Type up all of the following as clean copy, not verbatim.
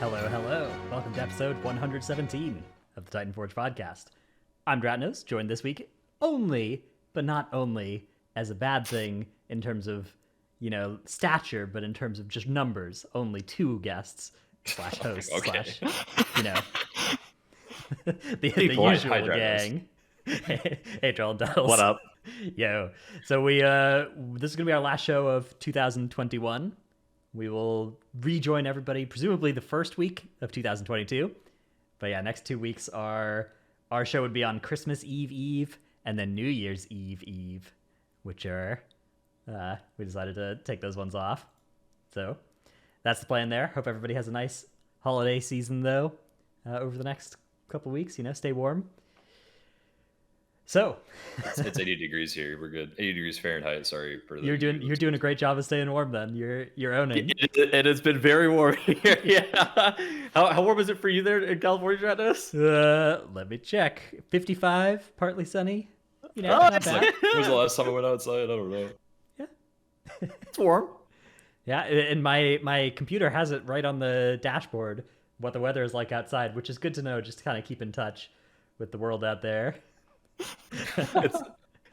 Hello, hello. Welcome to episode 117 of the Titanforge podcast. I'm Dratnos, joined this week only, but not only, as a bad thing in terms of, stature, but in terms of just numbers. Only two guests slash hosts slash, the usual gang. Hey, Joel and Dulles. What up? Yo. So this is going to be our last show of 2021. We will rejoin everybody, presumably the first week of 2022. But yeah, next 2 weeks our show would be on Christmas Eve and then New Year's Eve, which are we decided to take those ones off. So that's the plan there. Hope everybody has a nice holiday season though over the next couple weeks. Stay warm. So it's 80 degrees here. We're good. 80 degrees Fahrenheit. Sorry for you're doing a great job of staying warm. Then you're owning. It has been very warm here. Yeah. How warm is it for you there in California right now? Let me check. 55, partly sunny. Not bad. When was the last time I went outside? I don't know. Yeah, it's warm. Yeah, and my computer has it right on the dashboard what the weather is like outside, which is good to know. Just to kind of keep in touch with the world out there.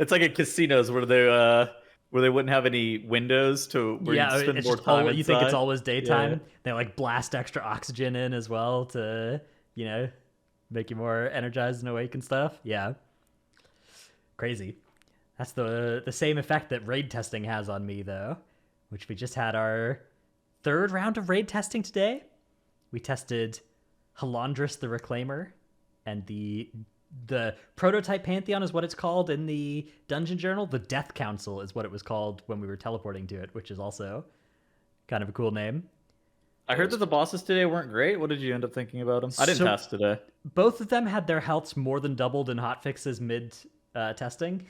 It's like at casinos where they wouldn't have any windows to where you spend more time inside. You think it's always daytime. Yeah. They blast extra oxygen in as well to make you more energized and awake and stuff. Yeah, crazy. That's the same effect that raid testing has on me though, which we just had our third round of raid testing today. We tested Halandris the Reclaimer and the prototype Pantheon is what it's called in the Dungeon Journal. The Death Council is what it was called when we were teleporting to it, which is also kind of a cool name. I heard that the bosses today weren't great. What did you end up thinking about them? I didn't test today. Both of them had their healths more than doubled in hotfixes mid testing.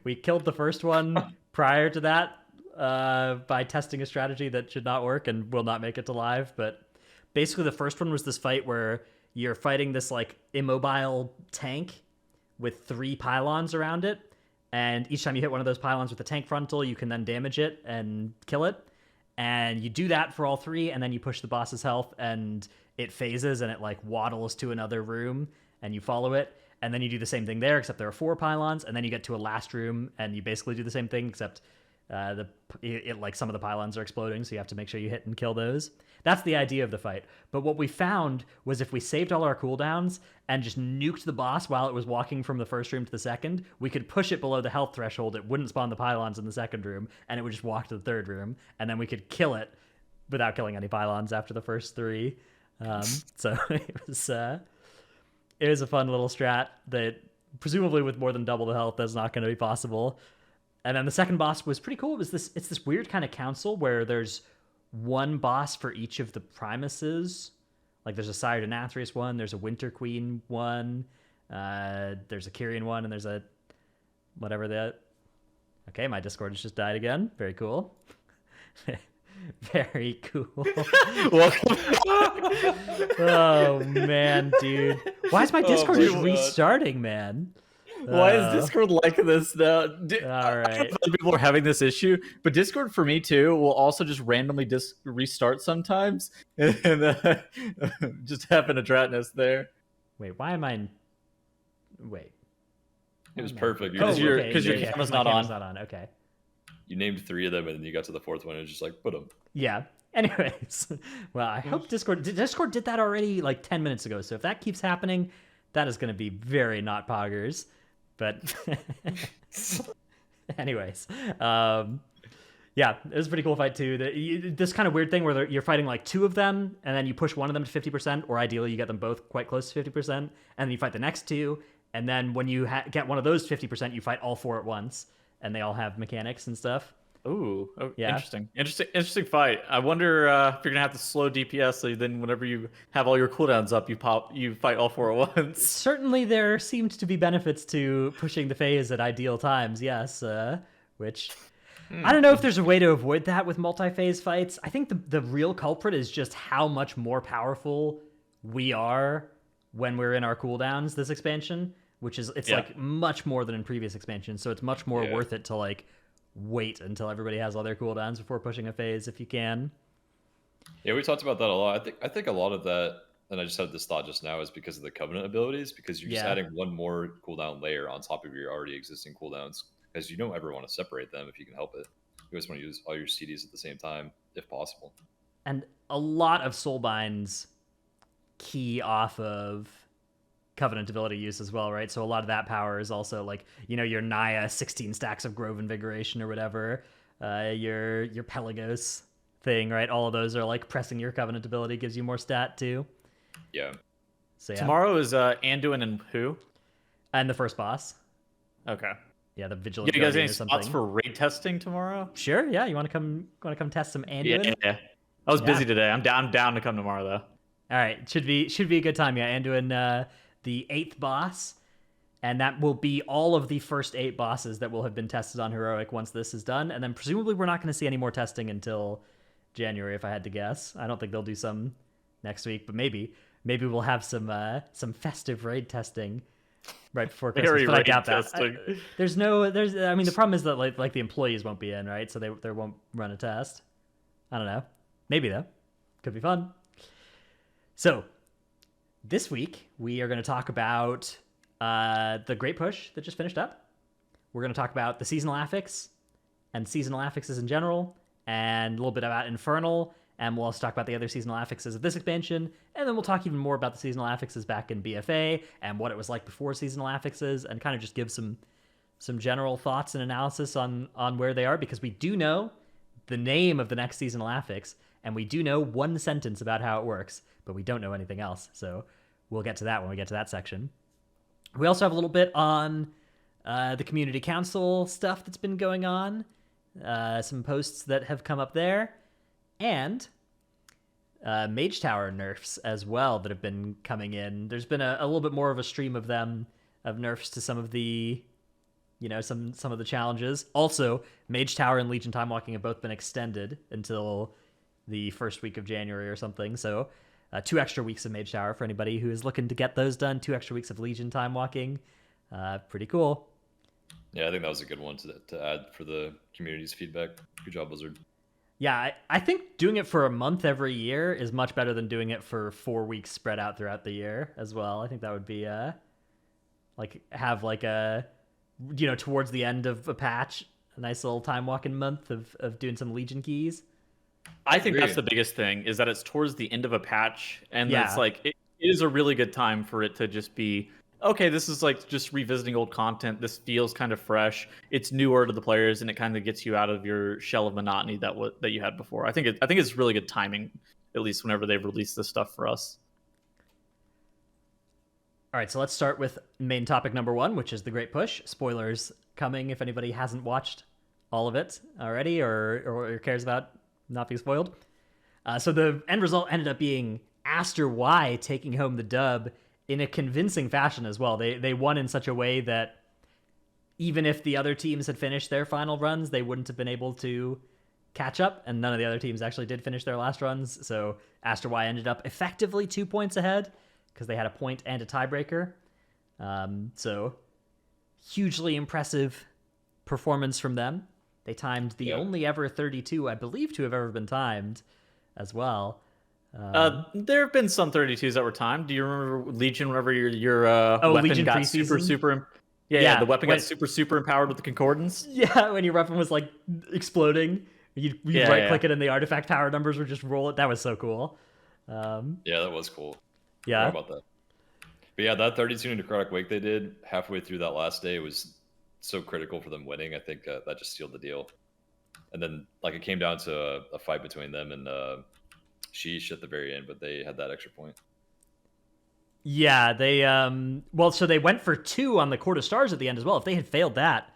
We killed the first one prior to that by testing a strategy that should not work and will not make it to live. But basically the first one was this fight where you're fighting this immobile tank with 3 pylons around it. And each time you hit one of those pylons with a tank frontal, you can then damage it and kill it. And you do that for all 3, and then you push the boss's health, and it phases, and it waddles to another room, and you follow it. And then you do the same thing there, except there are 4 pylons, and then you get to a last room, and you basically do the same thing, except some of the pylons are exploding, so you have to make sure you hit and kill those. That's the idea of the fight. But what we found was if we saved all our cooldowns and just nuked the boss while it was walking from the first room to the second, we could push it below the health threshold. It wouldn't spawn the pylons in the second room, and it would just walk to the third room, and then we could kill it without killing any pylons after the first 3. So it was a fun little strat that presumably with more than double the health, that's not going to be possible. And then the second boss was pretty cool. It's this weird kind of council where there's one boss for each of the Primuses. There's a Sire Denathrius one, there's a Winter Queen one, there's a Kyrian one, and there's a whatever that. Okay, my Discord has just died again. Very cool. Very cool. Welcome. Oh man, dude. Why is my Discord just restarting, man? Why is Discord like this now? All right. I don't know if people are having this issue, but Discord for me too will also just randomly restart sometimes, and just happen to Dratness there. Wait, why am I? Wait. It was perfect. Because your camera's not on. Okay. You named 3 of them, and then you got to the 4th one, and it's just put them. Yeah. Anyways, well, I hope Discord did that already 10 minutes ago. So if that keeps happening, that is going to be very not poggers. But anyways, yeah, it was a pretty cool fight too. This kind of weird thing where you're fighting 2 of them, and then you push one of them to 50%, or ideally you get them both quite close to 50%, and then you fight the next 2, and then when you get one of those 50%, you fight all 4 at once, and they all have mechanics and stuff. Ooh, yeah. Interesting fight. I wonder if you're gonna have to slow DPS, so then whenever you have all your cooldowns up, you fight all 4 at once. Certainly, there seemed to be benefits to pushing the phase at ideal times. Yes, which I don't know if there's a way to avoid that with multi-phase fights. I think the real culprit is just how much more powerful we are when we're in our cooldowns this expansion, which is much more than in previous expansions. So it's much more worth it to wait until everybody has all their cooldowns before pushing a phase if you can. Yeah, we talked about that a lot. I think a lot of that, and I just had this thought just now, is because of the covenant abilities, because you're just Yeah. adding one more cooldown layer on top of your already existing cooldowns, because you don't ever want to separate them if you can help it. You always want to use all your CDs at the same time, if possible. And a lot of soulbinds key off of covenant ability use as well, right? So a lot of that power is also like, your Naya 16 stacks of Grove Invigoration or whatever, your Pelagos thing, right? All of those are like pressing your covenant ability gives you more stat too. Yeah. So yeah. Tomorrow is Anduin and who? And the first boss. Okay. Yeah, the Vigilant You guys Guardian any or spots something. for raid testing tomorrow? Sure, yeah. You want to come test some Anduin? Yeah. I was Yeah. busy today. I'm down to come tomorrow though. All right, should be a good time. Yeah, Anduin, the 8th boss, and that will be all of the first 8 bosses that will have been tested on Heroic once this is done, and then presumably we're not going to see any more testing until January, if I had to guess. I don't think they'll do some next week, but maybe we'll have some festive raid testing right before Christmas. Very But I raid doubt testing. that. I mean, the problem is that like the employees won't be in, right? So they won't run a test. I don't know. Maybe though. Could be fun. So, this week we are going to talk about the Great Push that just finished up. We're going to talk about the seasonal affix and seasonal affixes in general, and a little bit about Infernal, and we'll also talk about the other seasonal affixes of this expansion, and then we'll talk even more about the seasonal affixes back in BFA and what it was like before seasonal affixes, and kind of just give some general thoughts and analysis on where they are, because we do know the name of the next seasonal affix, and we do know one sentence about how it works, but we don't know anything else. So we'll get to that when we get to that section. We also have a little bit on the community council stuff that's been going on, some posts that have come up there, and Mage Tower nerfs as well that have been coming in. There's been a little bit more of a stream of them, of nerfs to some of the some of the challenges. Also, Mage Tower and Legion Time Walking have both been extended until the first week of January or something. So 2 extra weeks of Mage Tower for anybody who is looking to get those done. 2 extra weeks of Legion Time Walking. Pretty cool. Yeah, I think that was a good one to add for the community's feedback. Good job, Blizzard. Yeah, I think doing it for a month every year is much better than doing it for 4 weeks spread out throughout the year as well. I think that would be have like a towards the end of a patch, a nice little time walking month of doing some Legion keys. I think that's the biggest thing, is that it's towards the end of a patch, and Yeah. it's like it is a really good time for it to just be okay. This is like just revisiting old content. This feels kind of fresh. It's newer to the players, and it kind of gets you out of your shell of monotony that you had before. I think it's really good timing, at least whenever they've released this stuff for us. All right, so let's start with main topic number 1, which is the Great Push. Spoilers coming if anybody hasn't watched all of it already or cares about not being spoiled. So the end result ended up being Aster Y taking home the dub in a convincing fashion as well. They won in such a way that even if the other teams had finished their final runs, they wouldn't have been able to catch up, and none of the other teams actually did finish their last runs. So Aster Y ended up effectively 2 points ahead because they had a point and a tiebreaker. So hugely impressive performance from them. They timed the only ever 32, I believe, to have ever been timed as well. There have been some 32s that were timed. Do you remember Legion whenever your weapon Legion got preseason? super yeah, the weapon got super empowered with the concordance? Yeah, when your weapon was like exploding, you'd right click it and the artifact power numbers would just roll it. That was so cool. Yeah, that was cool. Yeah. How about that? But yeah, that 32 necrotic wake they did halfway through that last day was so critical for them winning. I think that just sealed the deal. And then like it came down to a fight between them and Sheesh at the very end, but they had that extra point. Yeah, they so they went for 2 on the Court of Stars at the end as well. If they had failed that,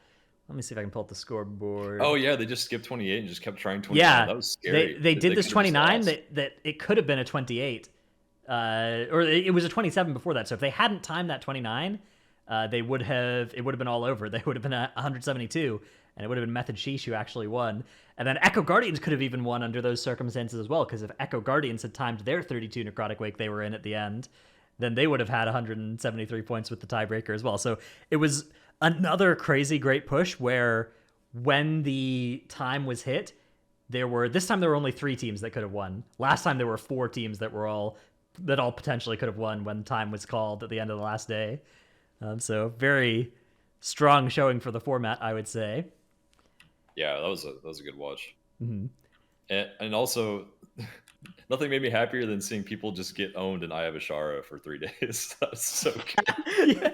let me see if I can pull up the scoreboard. Oh yeah, they just skipped 28 and just kept trying 29. Yeah, that was scary. They did this 29 that it could have been a 28. Or it was a 27 before that. So if they hadn't timed that 29, it would have been all over. They would have been 172, and it would have been Method Sheesh who actually won. And then Echo Guardians could have even won under those circumstances as well, because if Echo Guardians had timed their 32 Necrotic Wake they were in at the end, then they would have had 173 points with the tiebreaker as well. So it was another crazy great push where when the time was hit, this time there were only 3 teams that could have won. Last time there were 4 teams that all potentially could have won when time was called at the end of the last day. So very strong showing for the format, I would say. Yeah, that was a good watch. Mm-hmm. And also, nothing made me happier than seeing people just get owned in Eye of Ashara for 3 days. That's so good. Yeah.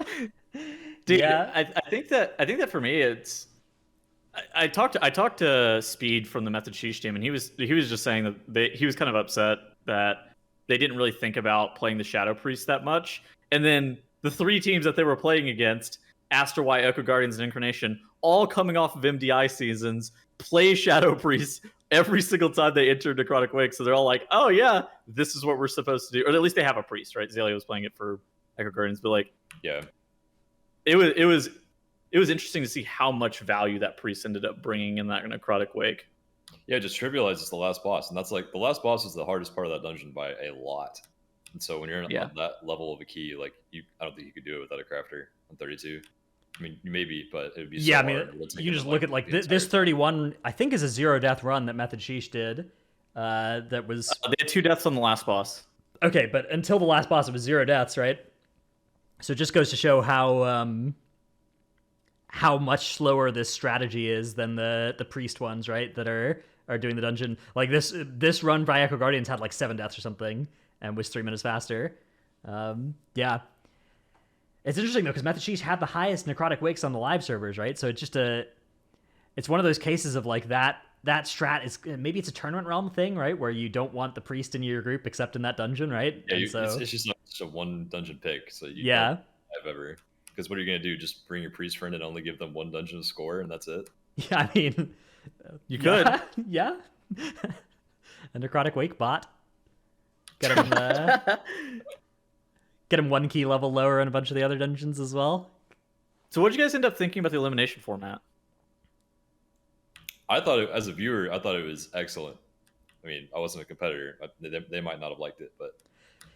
Dude, Yeah. I think that for me it's I talked to Speed from the Method Sheesh team, and he was just saying that he was kind of upset that they didn't really think about playing the Shadow Priest that much. And then the 3 teams that they were playing against, Aster Y, Echo Guardians, and Incarnation, all coming off of MDI seasons, play Shadow Priests every single time they enter Necrotic Wake. So they're all like, oh yeah, this is what we're supposed to do. Or at least they have a priest, right? Zalea was playing it for Echo Guardians, but like, Yeah. it was interesting to see how much value that priest ended up bringing in that Necrotic Wake. Yeah, it just trivializes the last boss, and that's like the last boss is the hardest part of that dungeon by a lot. And so when you're on that level of a key, like I don't think you could do it without a crafter on 32. I mean, maybe, but it would be so hard. You just look at like this 31. I think is a 0 death run that Method Sheesh did. That was they had 2 deaths on the last boss. Okay, but until the last boss, it was 0 deaths, right? So it just goes to show how much slower this strategy is than the priest ones, right? That are doing the dungeon. Like this run by Echo Guardians had like 7 deaths or something, and was 3 minutes faster. Yeah, it's interesting though because Method Sheesh had the highest Necrotic Wakes on the live servers, right? So it's just it's one of those cases of like that strat is maybe it's a tournament realm thing, right? Where you don't want the priest in your group except in that dungeon, right? Yeah, it's just not just a one dungeon pick. So you yeah, I've ever. Because what are you going to do? Just bring your priest friend and only give them 1 dungeon to score, and that's it? Yeah, I mean, you could. Yeah. A Necrotic Wake bot. Get him 1 key level lower in a bunch of the other dungeons as well. So what did you guys end up thinking about the elimination format? I thought, as a viewer, I thought it was excellent. I mean, I wasn't a competitor. They might not have liked it, but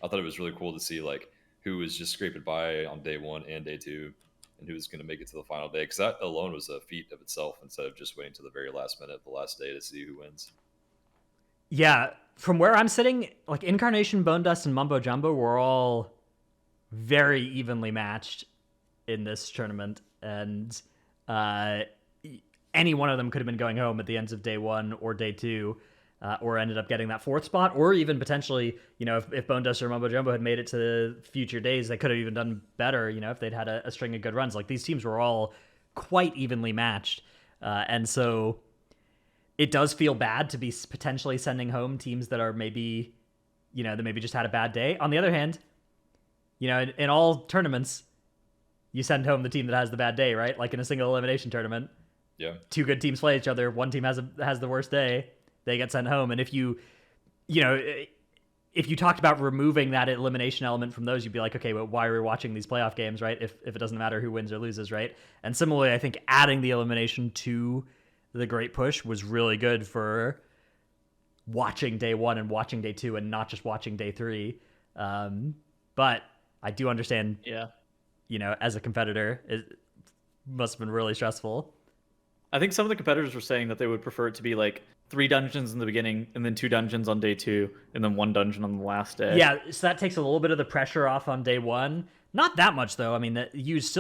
I thought it was really cool to see, like, who was just scraping by on day 1 and day 2, and who was going to make it to the final day. Because that alone was a feat of itself, instead of just waiting to the very last minute, the last day, to see who wins. Yeah, from where I'm sitting, like Incarnation, Bone Dust, and Mumbo Jumbo were all very evenly matched in this tournament, and any one of them could have been going home at the ends of day 1 or day 2. Or ended up getting that 4th spot, or even potentially, if Bone Dust or Mumbo Jumbo had made it to future days, they could have even done better, if they'd had a string of good runs. Like, these teams were all quite evenly matched. And so it does feel bad to be potentially sending home teams that are maybe, that maybe just had a bad day. On the other hand, in all tournaments, you send home the team that has the bad day, right? Like in a single elimination tournament. Yeah. 2 good teams play each other. One team has the worst day. They get sent home. And if you talked about removing that elimination element from those, you'd be like, okay, well, why are we watching these playoff games, right? If it doesn't matter who wins or loses, right? And similarly, I think adding the elimination to the Great Push was really good for watching day 1 and watching day 2 and not just watching day 3. But I do understand, as a competitor, it must have been really stressful. I think some of the competitors were saying that they would prefer it to be like 3 dungeons in the beginning, and then 2 dungeons on day 2, and then 1 dungeon on the last day. Yeah, so that takes a little bit of the pressure off on day 1. Not that much though. I mean, you just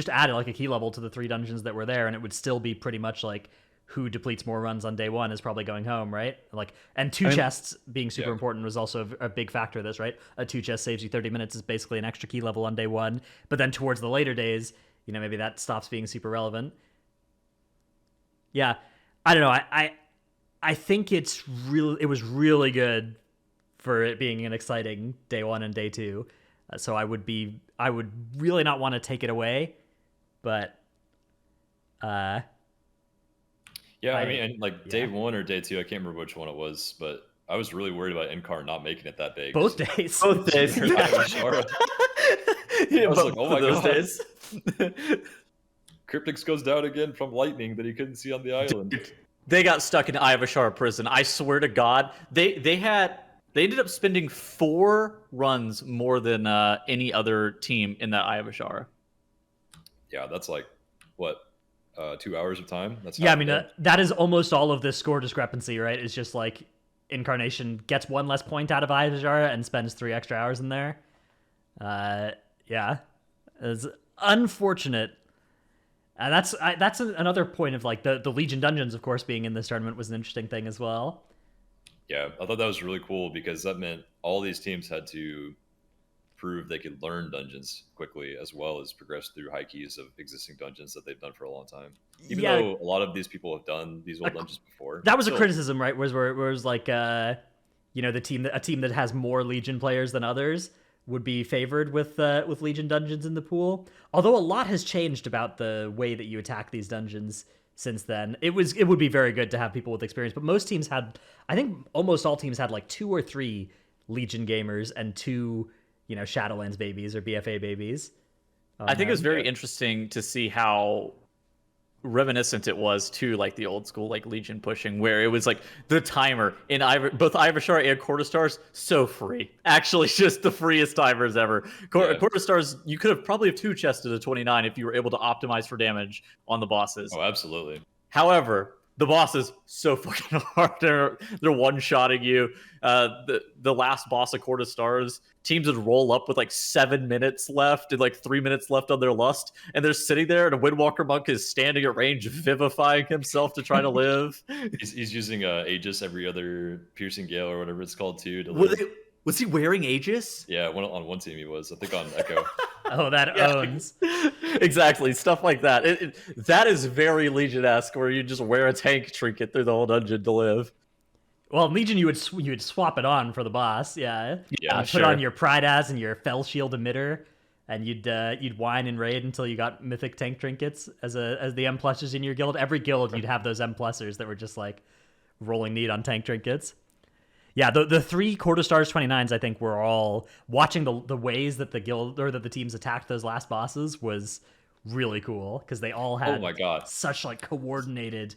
added like a key level to the 3 dungeons that were there, and it would still be pretty much like who depletes more runs on day 1 is probably going home, right? Like, and 2 chests being super important was also a big factor of this, right? A 2 chest saves you 30 minutes, is basically an extra key level on day 1, but then towards the later days, maybe that stops being super relevant. Yeah, I don't know. I think it was really good for it being an exciting day 1 and day 2. So I would really not want to take it away, but yeah, I mean, and like day 1 or day 2, I can't remember which one it was, but I was really worried about Incar not making it that big. Both days. Both days. Yeah, I was like, oh my those god. Days. Cryptix goes down again from lightning that he couldn't see on the island. Dude, they got stuck in Eye of Ashara prison. I swear to God, they ended up spending 4 runs more than any other team in that Eye of Ashara. Yeah, that's like what 2 hours of time. That's Yeah, I half mean, a day. that is almost all of this score discrepancy, right? It's just like Incarnation gets one less point out of Ivysaur and spends 3 extra hours in there. Yeah, it's unfortunate. That's another point of like the Legion dungeons, of course, being in this tournament was an interesting thing as well. Yeah, I thought that was really cool because that meant all these teams had to prove they could learn dungeons quickly as well as progress through high keys of existing dungeons that they've done for a long time. Even Yeah, though a lot of these people have done these old dungeons before, that was a still, criticism, right? Where it was like, a team that has more Legion players than others would be favored with Legion dungeons in the pool. Although a lot has changed about the way that you attack these dungeons since then. It would be very good to have people with experience, but most teams had, I think almost all teams had like 2 or 3 Legion gamers and 2, Shadowlands babies or BFA babies. I think it was very interesting to see how reminiscent it was to like the old school like Legion pushing, where it was like the timer in both Ivysaur and Quarterstars so free. Actually, just the freest timers ever. Quarterstars, you could have probably have 2-chested a 29 if you were able to optimize for damage on the bosses. Oh, absolutely. However, the bosses so fucking hard. They're one-shotting you. The last boss of Court of Stars, teams would roll up with like 7 minutes left and like 3 minutes left on their lust, and they're sitting there, and a Windwalker monk is standing at range, vivifying himself to try to live. He's using Aegis every other piercing gale or whatever it's called too. To live. Was he wearing Aegis? Yeah, on one team he was. I think on Echo. Oh, that owns. Exactly, stuff like that. That is very Legion-esque, where you just wear a tank trinket through the whole dungeon to live. Well, in Legion, you would swap it on for the boss. Yeah, Yeah, Put on your Pride As and your Fell Shield emitter, and you'd whine and raid until you got mythic tank trinkets as the M pluses in your guild. Every guild you'd have those M plusers that were just like rolling need on tank trinkets. Yeah, the 3 Quarter Stars 29s, I think, were all watching the ways that the guild or that the teams attacked those last bosses was really cool because they all had such like coordinated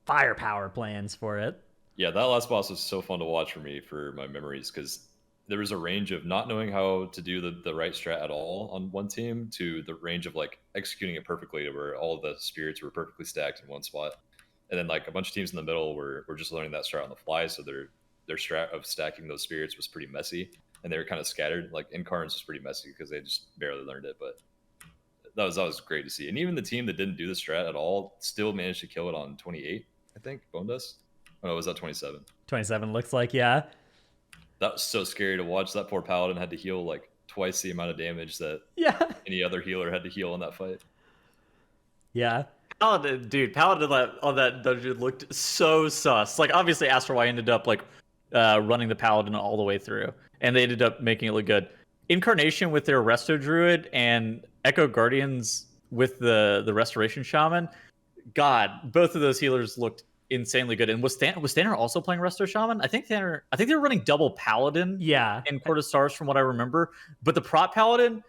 firepower plans for it. Yeah, that last boss was so fun to watch for me for my memories because there was a range of not knowing how to do the right strat at all on one team to the range of like executing it perfectly where all the spirits were perfectly stacked in one spot. And then like a bunch of teams in the middle were just learning that strat on the fly, so their strat of stacking those spirits was pretty messy, and they were kind of scattered. Like Incarns was pretty messy because they just barely learned it, but that was great to see. And even the team that didn't do the strat at all still managed to kill it on 28, I think. Bone Dust? Oh, no, was that 27? 27 looks like, yeah. That was so scary to watch. That poor Paladin had to heal like twice the amount of damage that any other healer had to heal in that fight. Yeah. Paladin on that dungeon looked so sus. Like, obviously, Astro Y ended up like running the Paladin all the way through, and they ended up making it look good. Incarnation with their Resto Druid and Echo Guardians with the Restoration Shaman. God, both of those healers looked insanely good. And was Thaner also playing Resto Shaman? I think they were running double Paladin. Yeah. In Court of Stars, from what I remember. But the prop Paladin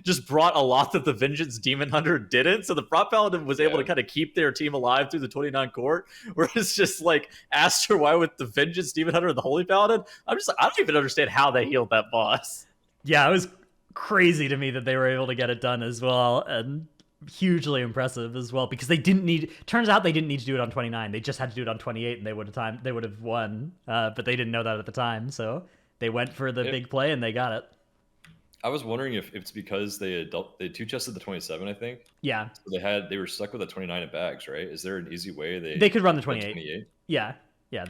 just brought a lot that the Vengeance Demon Hunter didn't. So the prop Paladin was able to kind of keep their team alive through the 29 court, whereas just like Aster Y with the Vengeance Demon Hunter and the Holy Paladin, I'm just like, I don't even understand how they healed that boss. Yeah, it was crazy to me that they were able to get it done as well, and hugely impressive as well, because turns out they didn't need to do it on 29. They just had to do it on 28 and they would have won. But they didn't know that at the time, so they went for the big play and they got it. I was wondering if it's because they 2-chested the 27, I think. Yeah. So they were stuck with the 29 in bags, right? Is there an easy way they could run the 28? Yeah.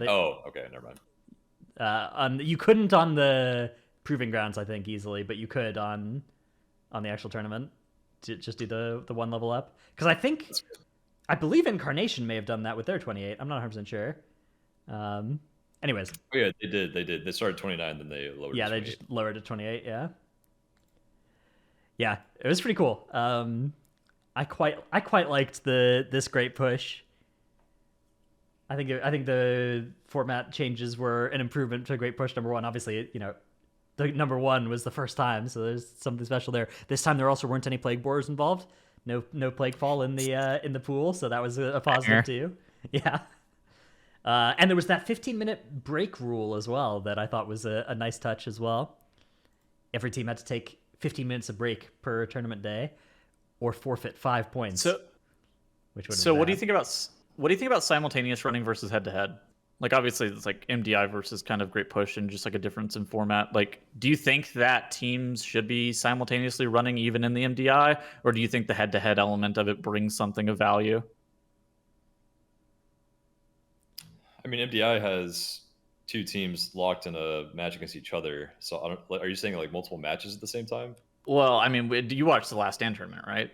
Oh, okay, never mind. You couldn't on the Proving Grounds, I think, easily, but you could on the actual tournament to just do the one level up. Because I believe Incarnation may have done that with their 28. I'm not 100% sure. Anyways. Oh yeah, they did. They started 29, then they lowered. Yeah, they just lowered it to 28. Yeah. Yeah, it was pretty cool. I quite liked this great push. I think the format changes were an improvement to Great Push number 1. Obviously, the number 1 was the first time, so there's something special there. This time there also weren't any Plague Borers involved. No Plague Fall in the pool, so that was a positive too. Yeah. And there was that 15-minute break rule as well that I thought was a nice touch as well. Every team had to take 15 minutes of break per tournament day or forfeit 5 points. which would. So what do you think about simultaneous running versus head to head? Like obviously it's like MDI versus kind of Great Push and just like a difference in format. Like, do you think that teams should be simultaneously running even in the MDI, or do you think the head to head element of it brings something of value? I mean, MDI has two teams locked in a match against each other. So I don't. Are you saying like multiple matches at the same time? Well, I mean, you watched the Last Stand tournament, right?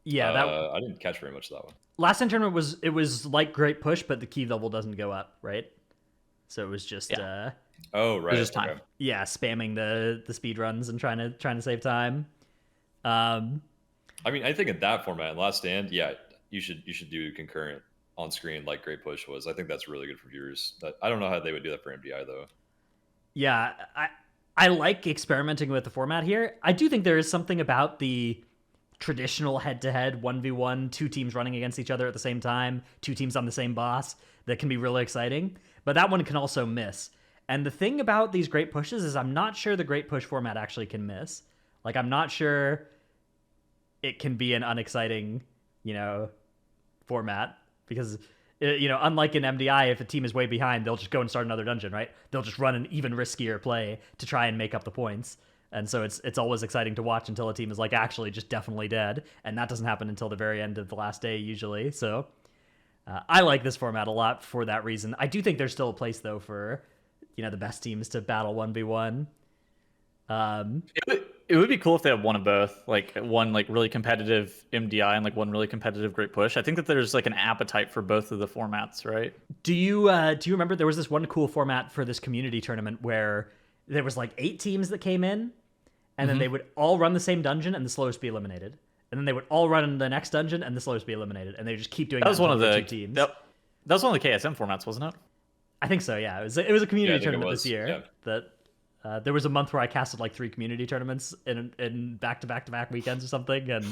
Yeah, I didn't catch very much of that one. Last Stand tournament was like Great Push, but the key level doesn't go up, right? So it was just Oh, right. It's just time. Okay. yeah, spamming the speed runs and trying to save time. I mean, I think in that format, in Last Stand, yeah, you should do concurrent on screen like Great Push was. I think that's really good for viewers. I don't know how they would do that for MDI though. Yeah, I like experimenting with the format here. I do think there is something about the traditional head-to-head 1v1, two teams running against each other at the same time, two teams on the same boss, that can be really exciting. But that one can also miss. And the thing about these Great Pushes is I'm not sure the Great Push format actually can miss. Like, I'm not sure it can be an unexciting, format. Because, unlike in MDI, if a team is way behind, they'll just go and start another dungeon, right? They'll just run an even riskier play to try and make up the points. And so it's always exciting to watch until a team is like actually just definitely dead. And that doesn't happen until the very end of the last day usually. So I like this format a lot for that reason. I do think there's still a place though for, the best teams to battle 1v1. It would be cool if they had one of both, like one like really competitive MDI and like one really competitive Great Push. I think that there's like an appetite for both of the formats, right? Do you remember there was this one cool format for this community tournament where there was like 8 teams that came in, and then they would all run the same dungeon and the slowest be eliminated, and then they would all run the next dungeon and the slowest be eliminated, and they just keep doing that. That was one of the 2 teams. That was one of the KSM formats, wasn't it? I think so. Yeah, it was a community tournament this year. Yeah. That there was a month where I casted like 3 community tournaments in back to back weekends or something, and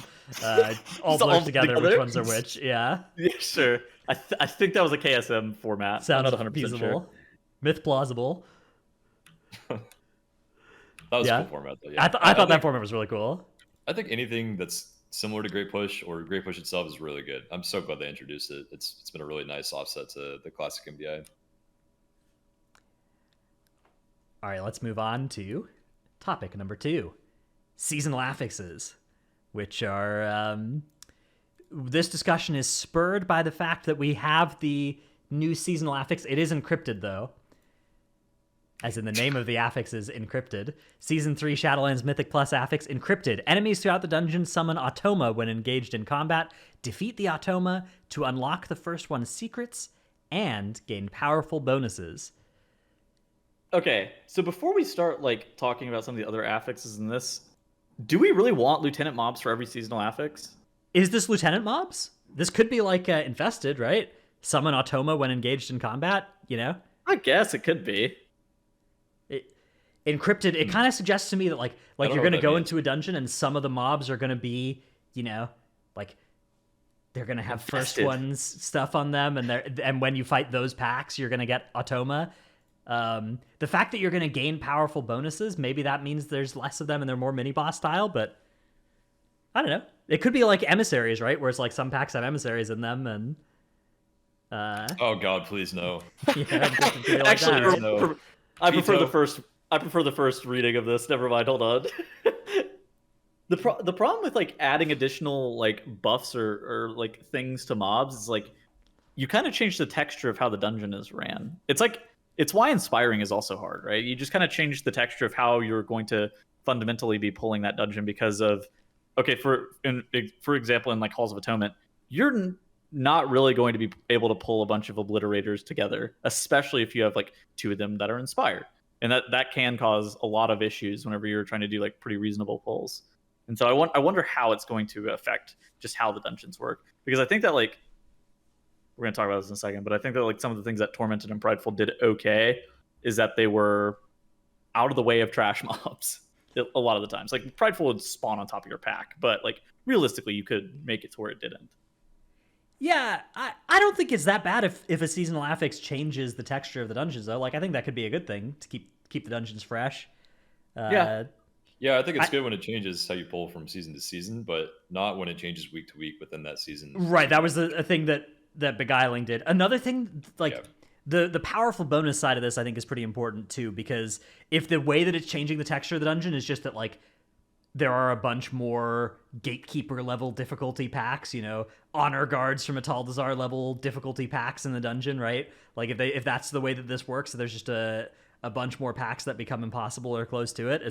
all blurred together which ones are which. Yeah. Yeah, sure. I think that was a KSM format. Sounds I'm not 100% feasible. sure. Myth plausible. That was a cool format though. Yeah. I thought that format was really cool. I think anything that's similar to Great Push or Great Push itself is really good. I'm so glad they introduced it. It's been a really nice offset to the classic MDI. All right, let's move on to topic number 2, seasonal affixes, which are this discussion is spurred by the fact that we have the new seasonal affix. It is encrypted though, as in the name of the affix is encrypted. Season 3 Shadowlands Mythic Plus affix encrypted. Enemies throughout the dungeon summon Automa when engaged in combat. Defeat the Automa to unlock the first one's secrets and gain powerful bonuses. Okay, so before we start like talking about some of the other affixes in this, do we really want lieutenant mobs for every seasonal affix? Is this lieutenant mobs? This could be like infested, right? Summon Automa when engaged in combat, I guess it could be. Encrypted, it kind of suggests to me that like don't you're know going to what that go means. into a dungeon and some of the mobs are going to be, like they're going to have first Infested. ones stuff on them, and when you fight those packs, you're going to get Automa. The fact that you're going to gain powerful bonuses, maybe that means there's less of them and they're more mini boss style, but I don't know. It could be like emissaries, right? Where it's like some packs have emissaries in them, and Oh God, please no. yeah, it could be like Actually, that, right? No. I prefer Veto. the first. I prefer the first reading of this. Never mind. Hold on. The problem with like adding additional like buffs or like things to mobs is like you kind of change the texture of how the dungeon is ran. It's why inspiring is also hard, right? You just kind of change the texture of how you're going to fundamentally be pulling that dungeon because of for example in like Halls of Atonement, you're not really going to be able to pull a bunch of obliterators together, especially if you have like 2 of them that are inspired. And that can cause a lot of issues whenever you're trying to do like pretty reasonable pulls. And so I wonder how it's going to affect just how the dungeons work, because I think that like we're going to talk about this in a second, but I think that like some of the things that Tormented and Prideful did okay is that they were out of the way of trash mobs a lot of the times. Like Prideful would spawn on top of your pack, but like realistically you could make it to where it didn't. Yeah, I don't think it's that bad if a seasonal affix changes the texture of the dungeons though. Like I think that could be a good thing to keep the dungeons fresh. Yeah. Yeah, I think it's good when it changes how you pull from season to season, but not when it changes week to week within that season. Right, that was a thing that Beguiling did. Another thing, like Yeah. the powerful bonus side of this, I think is pretty important too, because if the way that it's changing the texture of the dungeon is just that like there are a bunch more gatekeeper level difficulty packs, honor guards from a Taldazar level difficulty packs in the dungeon, right? Like if that's the way that this works, there's just a bunch more packs that become impossible or close to it.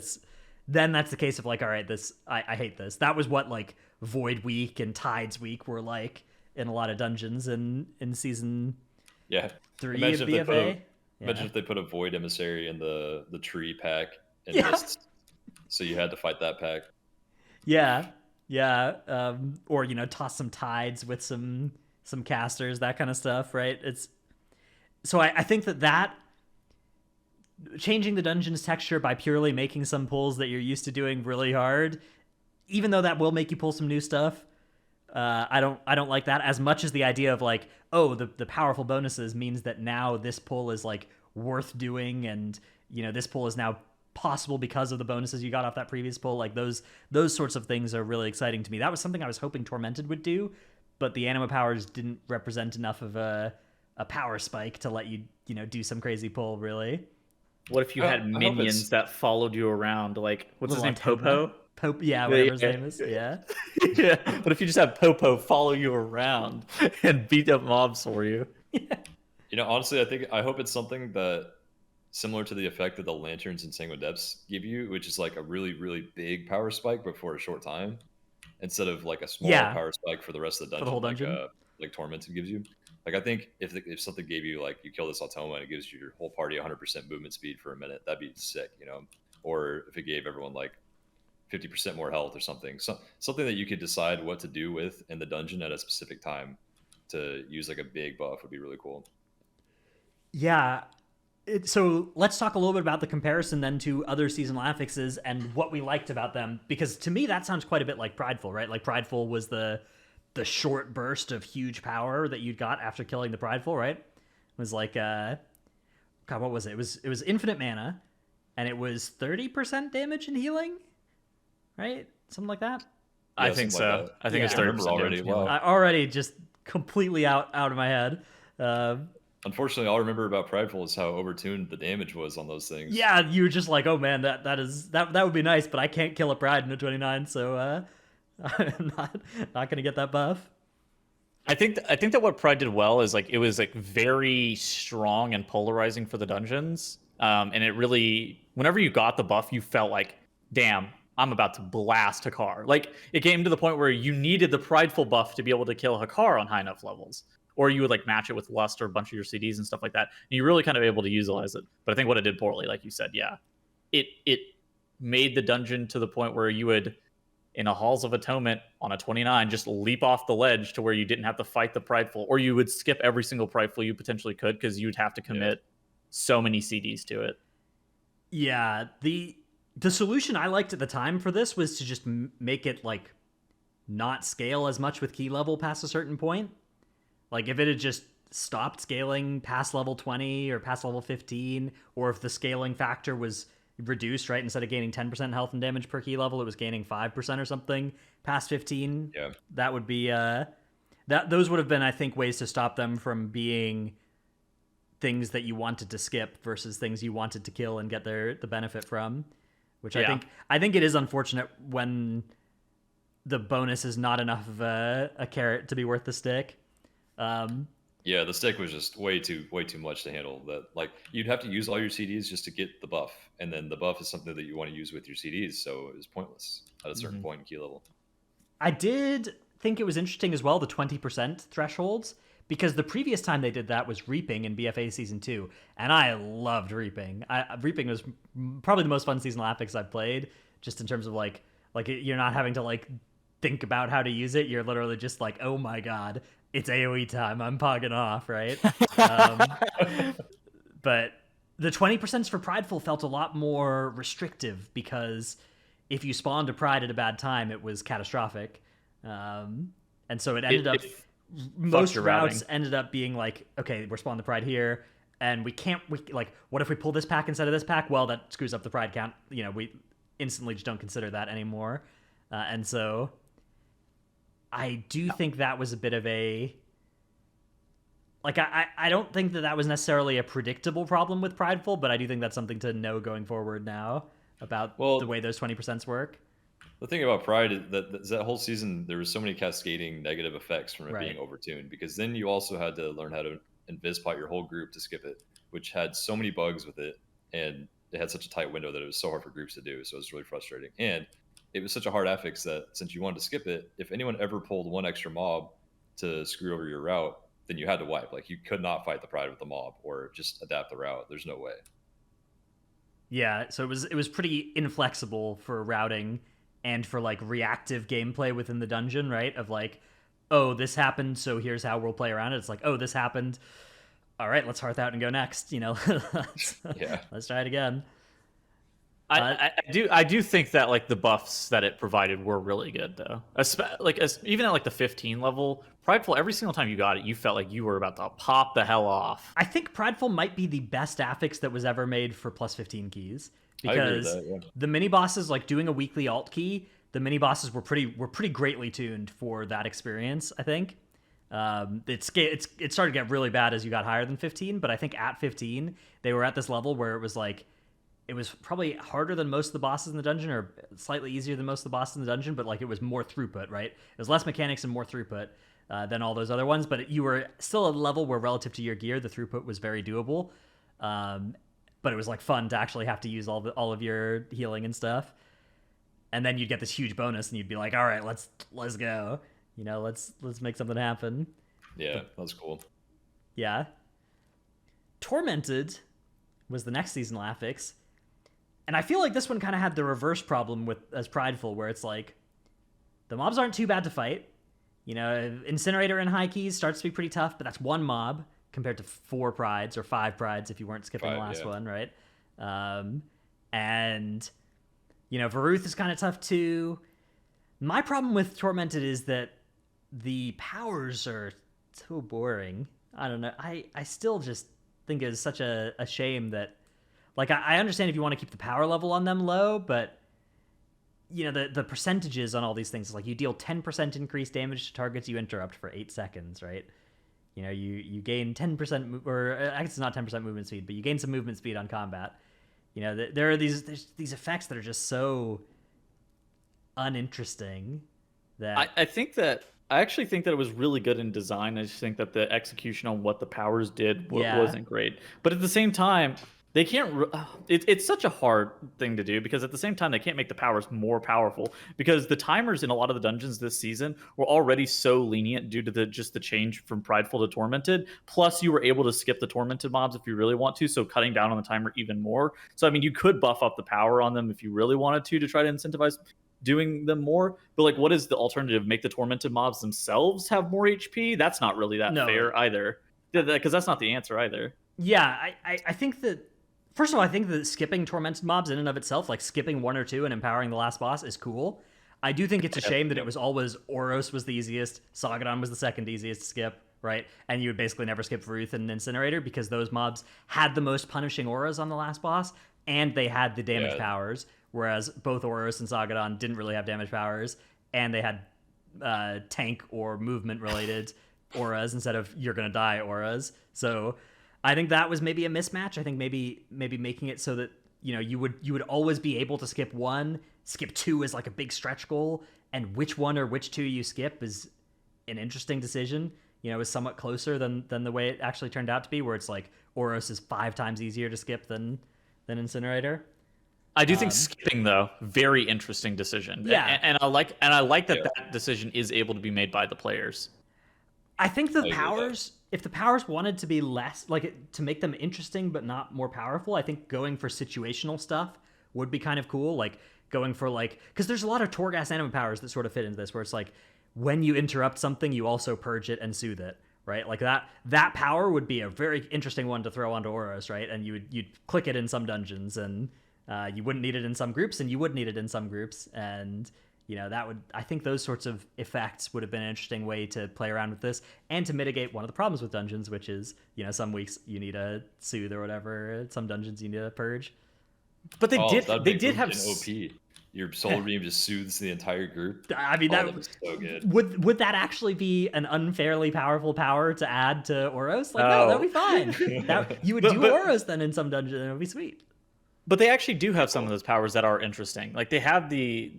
Then that's the case of like, all right, I hate this. That was what like Void Week and Tides Week were like in a lot of dungeons in season 3 Imagine of if they BFA. imagine if they put a Void Emissary in the tree pack and Yeah. Mists, so you had to fight that pack. Yeah. Or toss some tides with some casters, that kind of stuff, right? I think that changing the dungeon's texture by purely making some pulls that you're used to doing really hard, even though that will make you pull some new stuff, I don't like that as much as the idea of like, oh, the powerful bonuses means that now this pull is like worth doing, and this pull is now possible because of the bonuses you got off that previous pull. Like those sorts of things are really exciting to me. That was something I was hoping Tormented would do, but the anima powers didn't represent enough of a power spike to let you do some crazy pull, really. What if you had minions that followed you around? Like, what's his name? Popo? Yeah, whatever his name is. Yeah. Yeah. What if you just have Popo follow you around and beat up mobs for you? Honestly, I hope it's something that similar to the effect that the lanterns and Sanguine Depths give you, which is like a really, really big power spike, but for a short time, instead of like a smaller power spike for the rest of the dungeon, for the whole dungeon. like Tormented gives you. Like, I think if something gave you, like, you kill this Automa and it gives your whole party 100% movement speed for a minute, that'd be sick, Or if it gave everyone, like, 50% more health or something. Something that you could decide what to do with in the dungeon at a specific time to use, like, a big buff would be really cool. Yeah. So let's talk a little bit about the comparison then to other seasonal affixes and what we liked about them. Because to me, that sounds quite a bit like Prideful, right? Like, Prideful was the short burst of huge power that you got after killing the Prideful, right? It was like, God, what was it? It was infinite mana, and it was 30% damage and healing, right? Something like that. Yeah, I think so. Like I think it's 30% already. Wow. I already just completely out of my head. Unfortunately, all I remember about Prideful is how overtuned the damage was on those things. Yeah, you were just like, oh man, that would be nice, but I can't kill a Pride in a 29, so I'm not gonna get that buff. I think that what Pride did well is like it was like very strong and polarizing for the dungeons, and it really, whenever you got the buff, you felt like, damn, I'm about to blast Hakar. Like, it came to the point where you needed the Prideful buff to be able to kill Hakar on high enough levels, or you would like match it with Lust or a bunch of your CDs and stuff like that. And you really kind of able to utilize it. But I think what it did poorly, like you said, it made the dungeon to the point where you would, in a Halls of Atonement on a 29, just leap off the ledge to where you didn't have to fight the Prideful, or you would skip every single Prideful you potentially could because you'd have to commit so many CDs to it. Yeah, the solution I liked at the time for this was to just make it like not scale as much with key level past a certain point. Like, if it had just stopped scaling past level 20 or past level 15, or if the scaling factor was reduced, right? Instead of gaining 10% health and damage per key level, it was gaining 5% or something past 15. Yeah. That would be those would have been, I think, ways to stop them from being things that you wanted to skip versus things you wanted to kill and get the benefit from. Which I think it is unfortunate when the bonus is not enough of a carrot to be worth the stick. Yeah, the stick was just way too much to handle. That, like, you'd have to use all your CDs just to get the buff, and then the buff is something that you want to use with your CDs, so it was pointless at a certain point in key level. I did think it was interesting as well, the 20% thresholds, because the previous time they did that was Reaping in BFA Season 2, and I loved Reaping. Reaping was probably the most fun seasonal affix I've played, just in terms of like you're not having to like think about how to use it. You're literally just like, oh my god, it's AoE time, I'm pogging off, right? But the 20% for Prideful felt a lot more restrictive, because if you spawned a Pride at a bad time, it was catastrophic. And so it ended up... Most routes ended up being like, okay, we're spawning the Pride here, and we like, what if we pull this pack instead of this pack? Well, that screws up the Pride count. instantly just don't consider that anymore. And so I do think that was a bit of a like I don't think that was necessarily a predictable problem with Prideful, but I do think that's something to know going forward now about the way those 20% work. The thing about Pride is that whole season there was so many cascading negative effects from it being overtuned, because then you also had to learn how to invispot your whole group to skip it, which had so many bugs with it, and it had such a tight window that it was so hard for groups to do. So it was really frustrating, and it was such a hard affix that since you wanted to skip it, if anyone ever pulled one extra mob to screw over your route, then you had to wipe. Like, you could not fight the Pride with the mob or just adapt the route. There's no way. Yeah, so it was pretty inflexible for routing and for like reactive gameplay within the dungeon, right? Of like, oh, this happened, so here's how we'll play around it. It's like, oh, this happened. All right, let's hearth out and go next. Let's try it again. I do think that like the buffs that it provided were really good though. Even at like the 15 level, Prideful, every single time you got it, you felt like you were about to pop the hell off. I think Prideful might be the best affix that was ever made for plus 15 keys, because the mini bosses, like doing a weekly alt key, the mini bosses were pretty greatly tuned for that experience. I think it started to get really bad as you got higher than 15, but I think at 15 they were at this level where it was like, it was probably harder than most of the bosses in the dungeon, or slightly easier than most of the bosses in the dungeon, but like it was more throughput, right? It was less mechanics and more throughput than all those other ones, but you were still at a level where relative to your gear, the throughput was very doable. But it was like fun to actually have to use all of your healing and stuff. And then you'd get this huge bonus and you'd be like, all right, let's go. Let's make something happen. Yeah, that's cool. Yeah. Tormented was the next seasonal affix. And I feel like this one kind of had the reverse problem as Prideful, where it's like, the mobs aren't too bad to fight. Incinerator and high keys starts to be pretty tough, but that's one mob compared to 4 prides or 5 prides if you weren't skipping the last one, right? And Varuth is kind of tough too. My problem with Tormented is that the powers are so boring. I don't know. I still just think it's such a shame that, like, I understand if you want to keep the power level on them low, but the percentages on all these things is like, you deal 10% increased damage to targets you interrupt for 8 seconds, right? You gain 10%, or I guess it's not 10% movement speed, but you gain some movement speed on combat. There are these effects that are just so uninteresting that I actually think that it was really good in design. I just think that the execution on what the powers did wasn't great. But at the same time, they can't. It's such a hard thing to do, because at the same time they can't make the powers more powerful, because the timers in a lot of the dungeons this season were already so lenient due to the change from Prideful to Tormented. Plus, you were able to skip the Tormented mobs if you really want to, so cutting down on the timer even more. So I mean, you could buff up the power on them if you really wanted to try to incentivize doing them more. But like, what is the alternative? Make the Tormented mobs themselves have more HP? That's not really that fair either, because that's not the answer either. Yeah, I think that. First of all, I think that skipping Tormented mobs in and of itself, like skipping 1 or 2 and empowering the last boss, is cool. I do think it's a shame that it was always Oros was the easiest, Sagadon was the second easiest to skip, right? And you would basically never skip Varuth and Incinerator, because those mobs had the most punishing auras on the last boss, and they had the damage powers, whereas both Oros and Sagadon didn't really have damage powers, and they had tank or movement-related auras instead of you're gonna die auras. So I think that was maybe a mismatch. I think maybe making it so that you would always be able to skip 1, skip 2 is like a big stretch goal, and which 1 or which 2 you skip is an interesting decision. Is somewhat closer than the way it actually turned out to be, where it's like Oros is 5 times easier to skip than Incinerator. I do think skipping, though, very interesting decision. Yeah, and I like that decision is able to be made by the players. I think the powers, if the powers wanted to be less, to make them interesting but not more powerful, I think going for situational stuff would be kind of cool. Like going for because there's a lot of Torghast anima powers that sort of fit into this, where it's like, when you interrupt something, you also purge it and soothe it, right? Like that power would be a very interesting one to throw onto Oros, right? And you'd click it in some dungeons, and you wouldn't need it in some groups, and you would need it in some groups, and I think those sorts of effects would have been an interesting way to play around with this, and to mitigate one of the problems with dungeons, which is, some weeks you need a soothe or whatever, some dungeons you need a purge. But they did have OP. Your soul beam just soothes the entire group. I mean, That was so good. would that actually be an unfairly powerful power to add to Oros? Like, no, that'd be fine. You would do Oros then in some dungeon, and it would be sweet. But they actually do have some of those powers that are interesting. Like they have the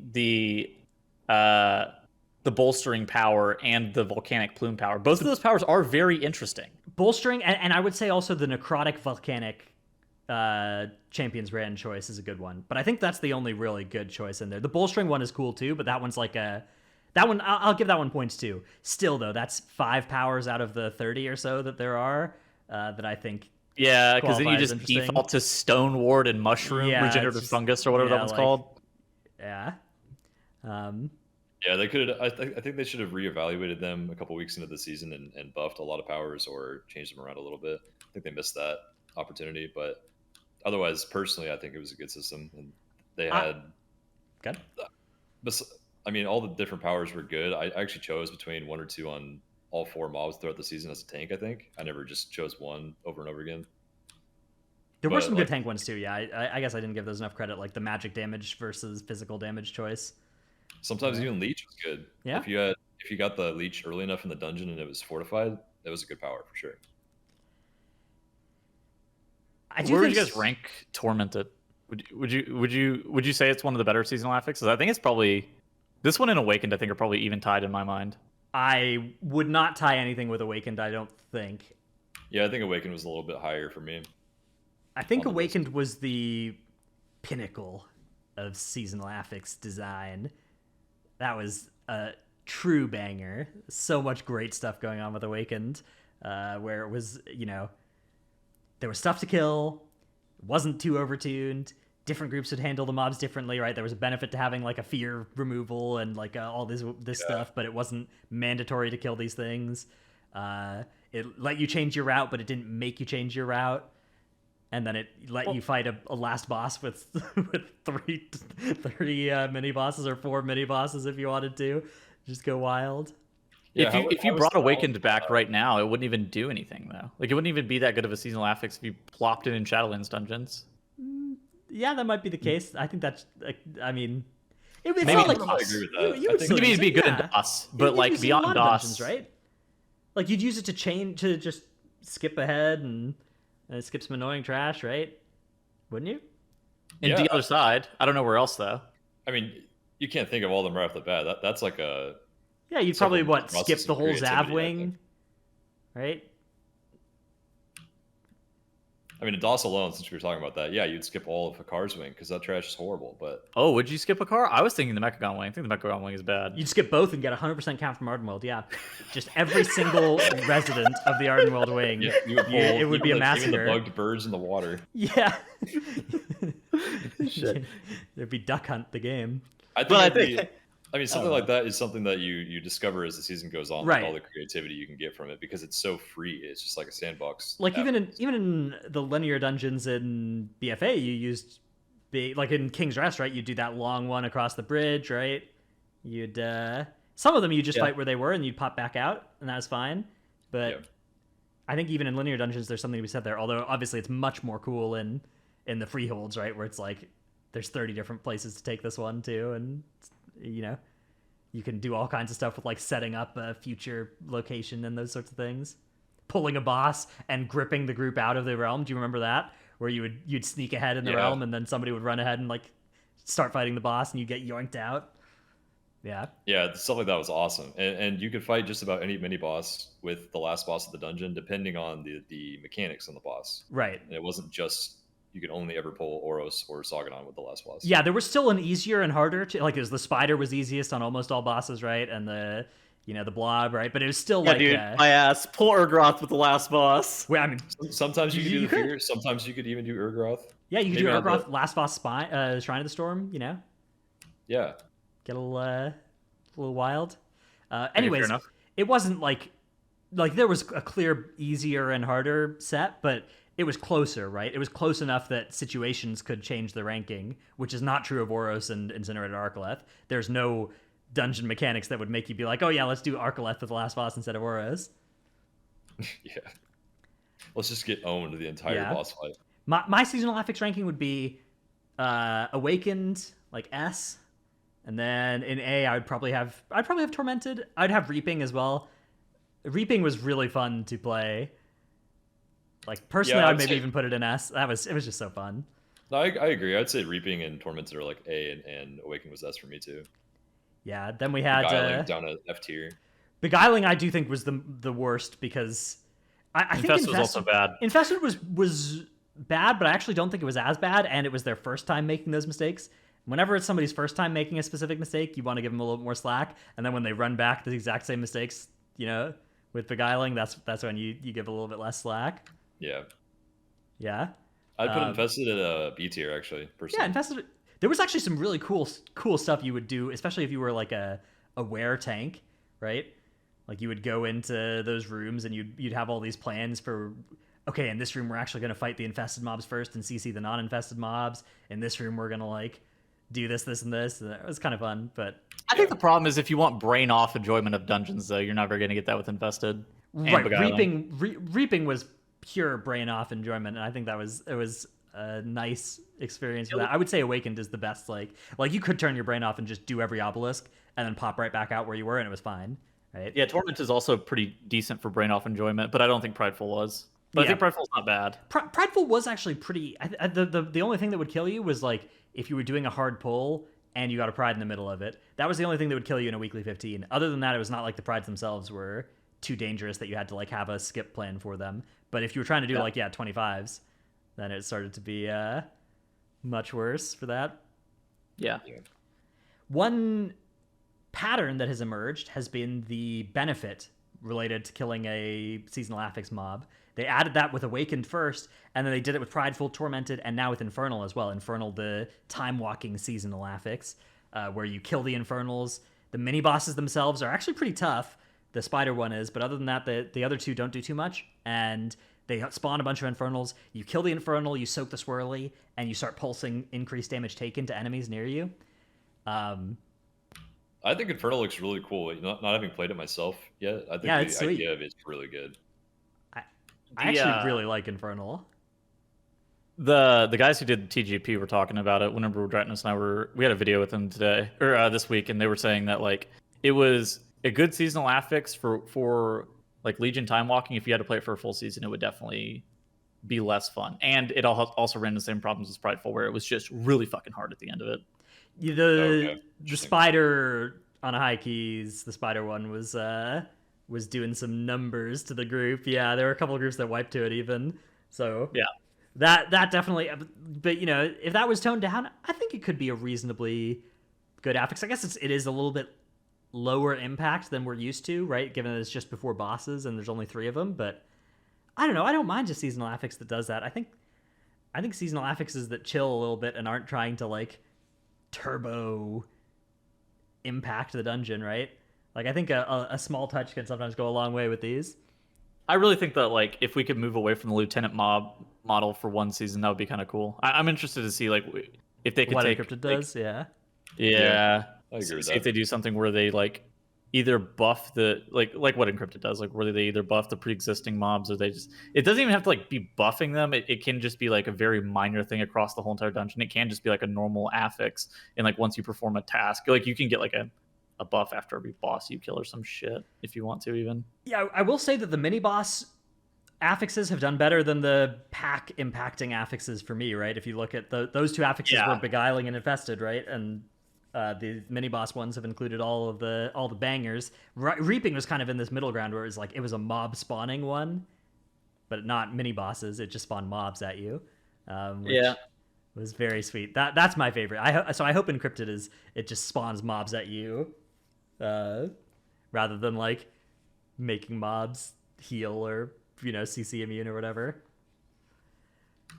bolstering power and the volcanic plume power. Both of those powers are very interesting. Bolstering, and I would say also the necrotic volcanic Champion's Brand choice is a good one. But I think that's the only really good choice in there. The bolstering one is cool too, but that one's like that one, I'll give that one points too. Still though, that's 5 powers out of the 30 or so that there are that I think. Yeah, because then you just default to Stone Ward and Mushroom, Regenerative Fungus, or whatever that one's called. Yeah. Yeah, they could. I think they should have reevaluated them a couple weeks into the season and buffed a lot of powers or changed them around a little bit. I think they missed that opportunity, but otherwise, personally, I think it was a good system, and they had. Good. I mean, all the different powers were good. I actually chose between 1 or 2 on all 4 mobs throughout the season as a tank. I think I never just chose one over and over again. There were some good tank ones too. Yeah, I guess I didn't give those enough credit, like the magic damage versus physical damage choice. Sometimes even leech was good. Yeah. If you got the leech early enough in the dungeon and it was fortified, that was a good power for sure. Where would you guys rank Tormented? Would you say it's one of the better seasonal affixes? I think it's probably this one and Awakened. I think are probably even tied in my mind. I would not tie anything with Awakened. I don't think. Yeah, I think Awakened was a little bit higher for me. I think Awakened was the pinnacle of seasonal affix design. That was a true banger. So much great stuff going on with Awakened, where it was, there was stuff to kill, it wasn't too overtuned, different groups would handle the mobs differently, right? There was a benefit to having like a fear removal and like all this stuff, but it wasn't mandatory to kill these things. It let you change your route, but it didn't make you change your route. And then it let you fight a last boss with three mini bosses or 4 mini bosses if you wanted to. Just go wild. Yeah, if you brought Awakened back right now, it wouldn't even do anything though. Like it wouldn't even be that good of a seasonal affix if you plopped it in Shadowlands dungeons. Yeah, that might be the case. I think that's. I mean, it's maybe not like I agree with that. You would maybe it'd be good in DOS, but like beyond DOS, dungeons, right? Like you'd use it to just skip ahead and skip some annoying trash, right? Wouldn't you? And the other side, I don't know where else though. I mean, you can't think of all of them right off the bat. That's like a. Yeah, you'd probably skip the whole Zav wing, right? I mean, in DOS alone, since we were talking about that, yeah, you'd skip all of Hakar's wing because that trash is horrible. But would you skip a car? I was thinking the Mechagon wing. I think the Mechagon wing is bad. You'd skip both and get 100% count from Ardenworld. Yeah, just every single resident of the Ardenworld wing. Yeah, it would be a massacre. Even the bugged birds in the water. Yeah. Shit. It'd be Duck Hunt the game. I mean, something like that is something that you discover as the season goes on, right? Like all the creativity you can get from it because it's so free. It's just like a sandbox. Like even in the linear dungeons in BFA, you used like in King's Rest, right? You do that long one across the bridge, right? You'd some of them you just fight where they were and you'd pop back out, and that was fine. But I think even in linear dungeons, there's something to be said there. Although obviously it's much more cool in the freeholds, right? Where it's like there's 30 different places to take this one too, and you can do all kinds of stuff with like setting up a future location and those sorts of things. Pulling a boss and gripping the group out of the realm. Do you remember that? Where you'd sneak ahead in the realm and then somebody would run ahead and like start fighting the boss and you'd get yoinked out. Yeah. Yeah, stuff like that was awesome. And you could fight just about any mini boss with the last boss of the dungeon, depending on the mechanics on the boss. Right. And it wasn't just you could only ever pull Oros or Saganon with the last boss. Yeah, there was still an easier and harder the spider was easiest on almost all bosses, right? And the blob, right? But it was still dude, my ass. Pull Urgroth with the last boss. Wait, I mean, sometimes you could do the fear. Sometimes you could even do Urgroth. Yeah, you could do Urgroth, last boss, Shrine of the Storm. Yeah. Get a little wild. Anyways, it wasn't like there was a clear easier and harder set, but it was closer, right? It was close enough that situations could change the ranking, which is not true of Oros and Incinerated Arcoleth. There's no dungeon mechanics that would make you be like, oh yeah, let's do Arcoleth with the last boss instead of Oros. Yeah. Let's just get owned the entire boss fight. My seasonal affix ranking would be Awakened, like S, And then in A, I'd probably have Tormented. I'd have Reaping as well. Reaping was really fun to play. Like personally, Yeah, I'd maybe even put it in S. It was just so fun. No, I agree. I'd say Reaping and Tormented are like A, and Awakening was S for me too. Yeah. Then we had Beguiling down at F tier. Beguiling. I do think was the worst because I think Infested was also bad. Infested was bad, but I actually don't think it was as bad, and it was their first time making those mistakes. Whenever it's somebody's first time making a specific mistake, you want to give them a little bit more slack, and then when they run back the exact same mistakes, with Beguiling, that's when you give a little bit less slack. Yeah. Yeah. I'd put Infested at a B tier, actually, personally. Yeah, Infested. There was actually some really cool stuff you would do, especially if you were like a aware tank, right? Like you would go into those rooms and you'd have all these plans for, okay, in this room we're actually going to fight the infested mobs first and CC the non-infested mobs. In this room we're going to like do this, and this. And it was kind of fun, but I think the problem is if you want brain off enjoyment of dungeons, though, you're never going to get that with Infested. Right, Reaping was pure brain off enjoyment, and I think it was a nice experience for that. I would say Awakened is the best. Like you could turn your brain off and just do every obelisk, and then pop right back out where you were, and it was fine. Right? Yeah, Torment is also pretty decent for brain off enjoyment, but I don't think Prideful was. But I think Prideful's not bad. Prideful was actually pretty. The only thing that would kill you was like if you were doing a hard pull and you got a pride in the middle of it. That was the only thing that would kill you in a weekly 15. Other than that, it was not like the prides themselves were too dangerous that you had to like have a skip plan for them. But if you were trying to do 25s, then it started to be much worse for that. Yeah. One pattern that has emerged has been the benefit related to killing a seasonal affix mob. They added that with Awakened first, and then they did it with Prideful, Tormented, and now with Infernal as well. Infernal, the time-walking seasonal affix, where you kill the Infernals. The mini-bosses themselves are actually pretty tough. The Spider one is, but other than that, the other two don't do too much. And they spawn a bunch of Infernals. You kill the Infernal, you soak the Swirly, and you start pulsing increased damage taken to enemies near you. I think Infernal looks really cool. Not having played it myself yet, I think the idea of it's really good. I actually really like Infernal. The guys who did TGP were talking about it whenever Dratnus and we had a video with them today or this week, and they were saying that like it was a good seasonal affix for like Legion time walking. If you had to play it for a full season, it would definitely be less fun, and it also ran the same problems as Prideful, where it was just really fucking hard at the end of it. The Spider on a high keys, the Spider one was doing some numbers to the group. Yeah, there were a couple of groups that wiped to it even. So yeah, that definitely. But if that was toned down, I think it could be a reasonably good affix. I guess it is a little bit lower impact than we're used to, right? Given that it's just before bosses and there's only 3 of them. But I don't know. I don't mind a seasonal affix that does that. I think seasonal affixes that chill a little bit and aren't trying to like turbo impact the dungeon, right? Like, I think a small touch can sometimes go a long way with these. I really think that, like, if we could move away from the Lieutenant Mob model for one season, that would be kind of cool. I'm interested to see, like, if they could what take... Encrypted does, yeah. Yeah. I agree with See that. if they do something where they, like, either buff the... Like what Encrypted does, like, where they either buff the pre-existing mobs or they just... It doesn't even have to, like, be buffing them. It can just be, like, a very minor thing across the whole entire dungeon. It can just be, like, a normal affix. And, like, once you perform a task, like, you can get, like, a buff after every boss you kill or some shit if you want to even. Yeah, I will say that the mini boss affixes have done better than the pack impacting affixes for me, right? If you look at those two affixes were Beguiling and Infested, right? And the mini boss ones have included all the bangers. Reaping was kind of in this middle ground where it was a mob spawning one, but not mini bosses. It just spawned mobs at you. Which was very sweet. That's my favorite. I hope Encrypted it just spawns mobs at you. Rather than like making mobs heal or CC immune or whatever.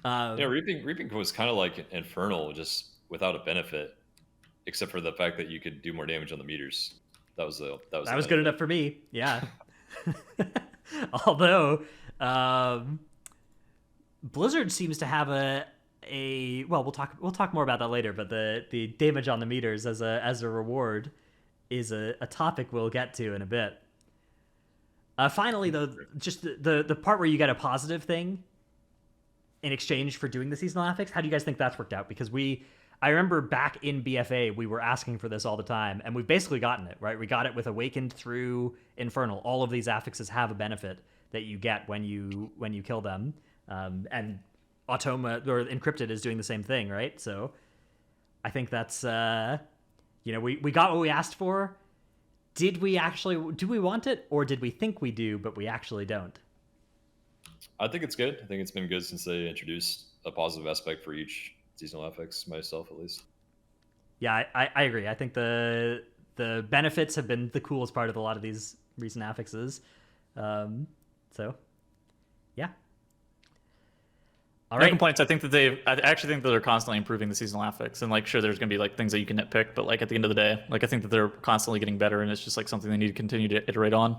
Reaping was kind of like Infernal, just without a benefit, except for the fact that you could do more damage on the meters. That was good enough for me. Yeah. Although Blizzard seems to have we'll talk more about that later. But the damage on the meters as a reward is a topic we'll get to in a bit. Finally, though, just the part where you get a positive thing in exchange for doing the seasonal affix, how do you guys think that's worked out? Because I remember back in BFA, we were asking for this all the time, and we've basically gotten it, right? We got it with Awakened through Infernal. All of these affixes have a benefit that you get when you kill them, and Automa or Encrypted is doing the same thing, right? So I think that's we got what we asked for. Do we want it, or did we think we do, but we actually don't? I think it's good. I think it's been good since they introduced a positive aspect for each seasonal affix, myself at least. Yeah, I agree. I think the benefits have been the coolest part of a lot of these recent affixes. So, yeah. All No right. complaints. I actually think that they're constantly improving the seasonal affix, and like, sure, there's gonna be like things that you can nitpick, but like at the end of the day, like I think that they're constantly getting better, and it's just like something they need to continue to iterate on.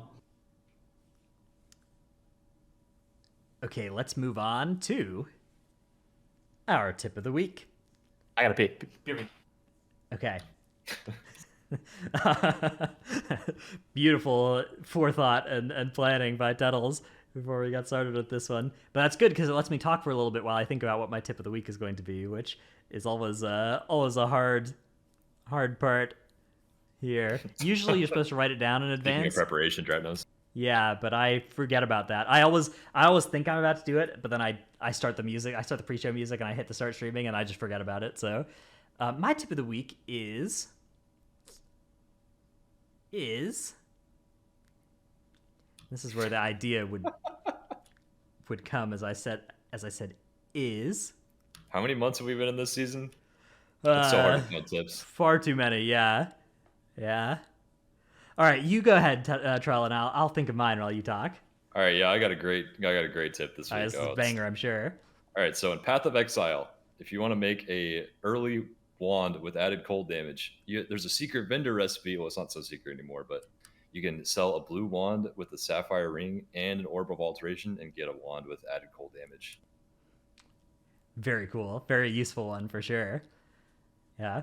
Okay, let's move on to our tip of the week. I gotta pee. Okay. Beautiful forethought and planning by Tuttles before we got started with this one. But that's good because it lets me talk for a little bit while I think about what my tip of the week is going to be, which is always a hard part here. Usually you're supposed to write it down in Speaking of advance. preparation, Draft Notes. Yeah, but I forget about that. I always think I'm about to do it, but then I start the music, I start the pre-show music, and I hit the start streaming, and I just forget about it. So, my tip of the week is this is where the idea would come as I said is. How many months have we been in this season? It's so hard to find tips. Far too many. Yeah. All right, you go ahead, Trell, and I'll think of mine while you talk. All right, yeah, I got a great tip this week. All right, this is a banger, I'm sure. All right, so in Path of Exile, if you want to make a early wand with added cold damage, there's a secret vendor recipe. Well, it's not so secret anymore, but you can sell a blue wand with a sapphire ring and an orb of alteration and get a wand with added cold damage. Very cool. Very useful one for sure. Yeah.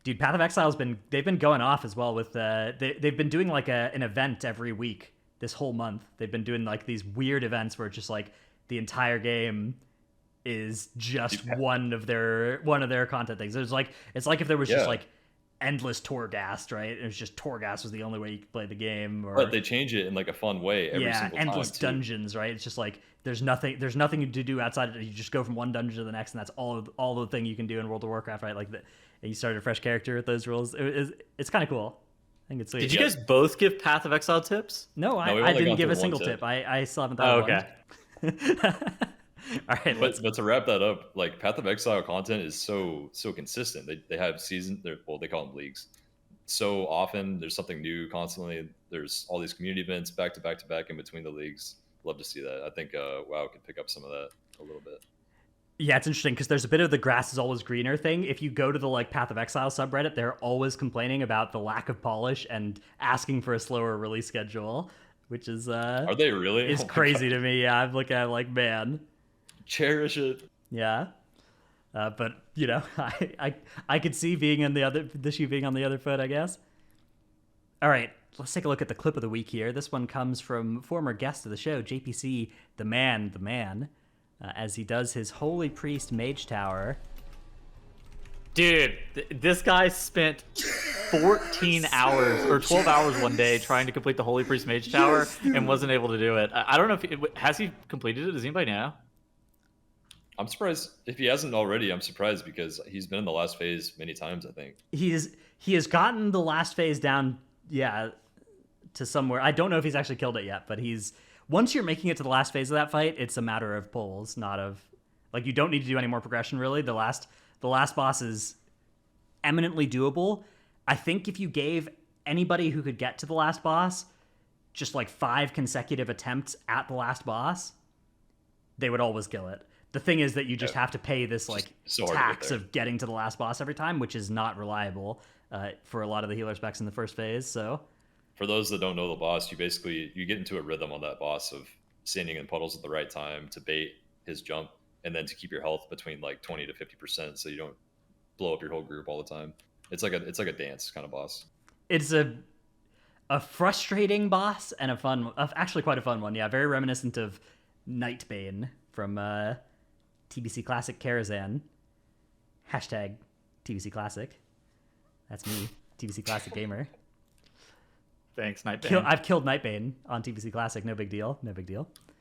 Dude, Path of Exile's they've been going off as well with they've been doing like an event every week this whole month. They've been doing like these weird events where it's just like the entire game is just one of their content things. It's like if there was just like endless Torghast, right? It was just Torghast was the only way you could play the game. Or, but they change it in like a fun way every single time. Endless dungeons, right? It's just like there's nothing to do outside of it. You just go from one dungeon to the next, and that's all the thing you can do in World of Warcraft, right? Like and you start a fresh character with those rules. It's kind of cool. I think it's sweet. Did you guys both give Path of Exile tips? No, I didn't give a single tip. I still haven't thought of one. All right, but to wrap that up, like Path of Exile content is so consistent. They have they call them leagues. So often there's something new constantly. There's all these community events back to back in between the leagues. Love to see that. I think WoW could pick up some of that a little bit. Yeah, it's interesting because there's a bit of the grass is always greener thing. If you go to the like Path of Exile subreddit, they're always complaining about the lack of polish and asking for a slower release schedule, which is are they really? Is crazy to me. Yeah, I'm looking at it like, man, cherish it. Yeah, but you know, I could see being in the shoe being on the other foot, I guess. All right, let's take a look at the clip of the week here. This one comes from former guest of the show, JPC, the man. As he does his Holy Priest Mage Tower. Dude, this guy spent 14 hours or 12 hours one day trying to complete the Holy Priest Mage Tower and wasn't able to do it. I don't know if has he completed it? Does anybody know? I'm surprised if he hasn't already. I'm surprised because he's been in the last phase many times. I think he has gotten the last phase down, to somewhere. I don't know if he's actually killed it yet, but once you're making it to the last phase of that fight, it's a matter of pulls, not of like you don't need to do any more progression really. The last boss is eminently doable. I think if you gave anybody who could get to the last boss just like 5 consecutive attempts at the last boss, they would always kill it. The thing is that you just have to pay this like tax of getting to the last boss every time, which is not reliable for a lot of the healer specs in the first phase. So for those that don't know the boss, you get into a rhythm on that boss of standing in puddles at the right time to bait his jump and then to keep your health between like 20 to 50% so you don't blow up your whole group all the time. It's like a dance kind of boss. It's a frustrating boss and actually quite a fun one. Yeah, very reminiscent of Nightbane from TBC Classic Karazhan. TVC Classic. That's me, TVC Classic gamer. Thanks, Nightbane. I've killed Nightbane on TVC Classic. No big deal.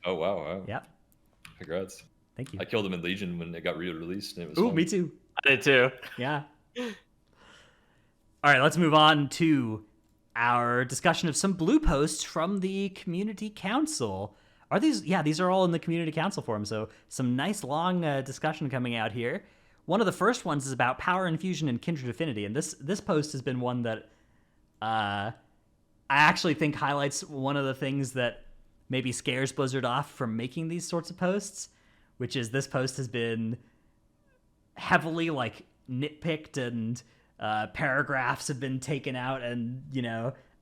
Oh wow. Yeah. Congrats. Thank you. I killed him in Legion when it got re-released, and it was Ooh, fun. me too. I did too. Yeah. All right, let's move on to our discussion of some blue posts from the Community Council. Are these? Yeah, these are all in the Community Council forum, so some nice long discussion coming out here. One of the first ones is about Power Infusion and Kindred Affinity, and this post has been one that I actually think highlights one of the things that maybe scares Blizzard off from making these sorts of posts, which is this post has been heavily like nitpicked and paragraphs have been taken out and,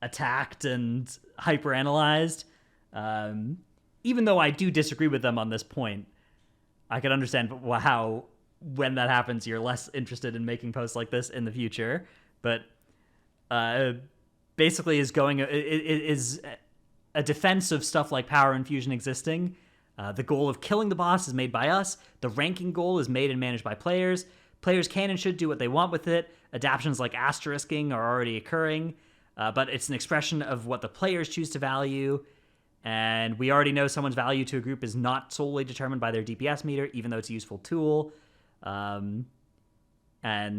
attacked and hyperanalyzed. Even though I do disagree with them on this point, I can understand how when that happens, you're less interested in making posts like this in the future. But basically is a defense of stuff like Power Infusion existing. The goal of killing the boss is made by us. The ranking goal is made and managed by players. Players can and should do what they want with it. Adaptions like asterisking are already occurring, but it's an expression of what the players choose to value. And we already know someone's value to a group is not solely determined by their DPS meter, even though it's a useful tool. And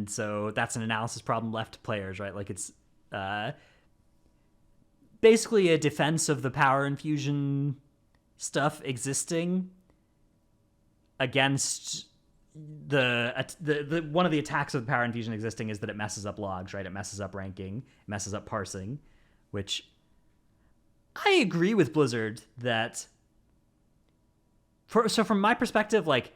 so that's an analysis problem left to players, right? Like it's basically a defense of the Power Infusion stuff existing against the one of the attacks of the Power Infusion existing is that it messes up logs, right? It messes up ranking, it messes up parsing, which I agree with Blizzard that so from my perspective, like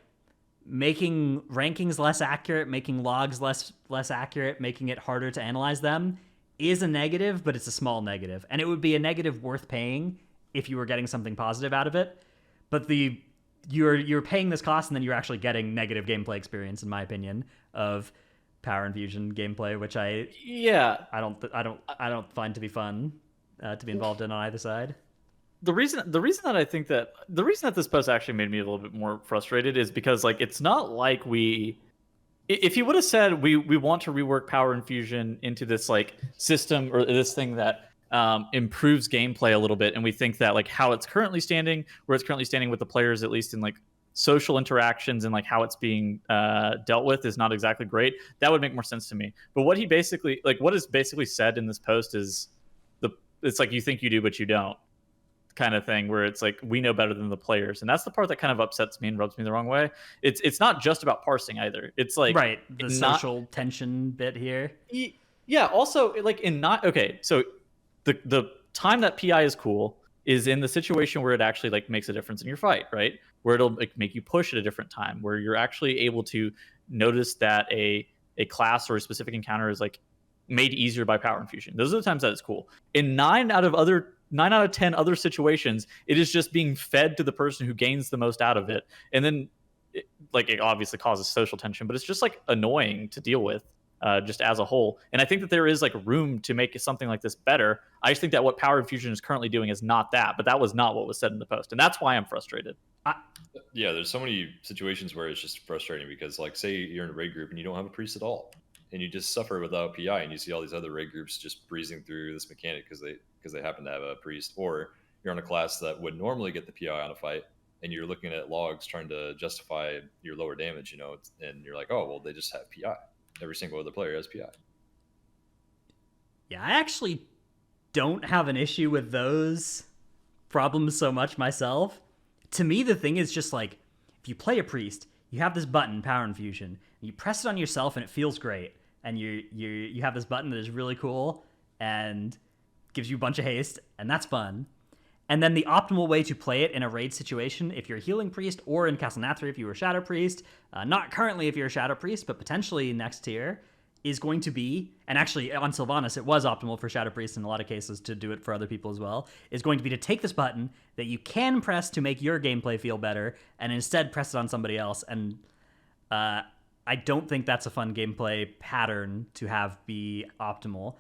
making rankings less accurate, making logs less accurate, making it harder to analyze them is a negative, but it's a small negative. And it would be a negative worth paying if you were getting something positive out of it. But you're paying this cost and then you're actually getting negative gameplay experience, in my opinion, of Power Infusion gameplay, which I don't find to be fun to be involved in on either side. The reason that this post actually made me a little bit more frustrated is because like it's not like if he would have said we want to rework Power Infusion into this like system or this thing that improves gameplay a little bit, and we think that like how it's currently standing, where it's currently standing with the players, at least in like social interactions and like how it's being dealt with, is not exactly great. That would make more sense to me. But what is basically said in this post is it's like you think you do but you don't kind of thing, where it's like we know better than the players, and that's the part that kind of upsets me and rubs me the wrong way. It's not just about parsing either. It's like right, the social tension bit here. Yeah. Also, like so the time that PI is cool is in the situation where it actually like makes a difference in your fight, right? Where it'll like make you push at a different time, where you're actually able to notice that a class or a specific encounter is like made easier by Power Infusion. Those are the times that it's cool. In 9 out of 10 other situations, it is just being fed to the person who gains the most out of it. And then it obviously causes social tension, but it's just like annoying to deal with just as a whole. And I think that there is like room to make something like this better. I just think that what Power Infusion is currently doing is not that, but that was not what was said in the post. And that's why I'm frustrated. Yeah, there's so many situations where it's just frustrating because like say you're in a raid group and you don't have a priest at all, and you just suffer without PI, and you see all these other raid groups just breezing through this mechanic because they happen to have a priest, or you're on a class that would normally get the PI on a fight, and you're looking at logs trying to justify your lower damage, and you're like, oh, well, they just have PI. Every single other player has PI. Yeah, I actually don't have an issue with those problems so much myself. To me, the thing is just like, if you play a priest, you have this button, Power Infusion, and you press it on yourself and it feels great. And you have this button that is really cool and gives you a bunch of haste, and that's fun. And then the optimal way to play it in a raid situation, if you're a healing priest, or in Castle Nathri if you were a Shadow Priest, not currently if you're a Shadow Priest, but potentially next tier, is going to be, and actually on Sylvanas it was optimal for Shadow Priests in a lot of cases to do it for other people as well, is going to be to take this button that you can press to make your gameplay feel better, and instead press it on somebody else. And I don't think that's a fun gameplay pattern to have be optimal.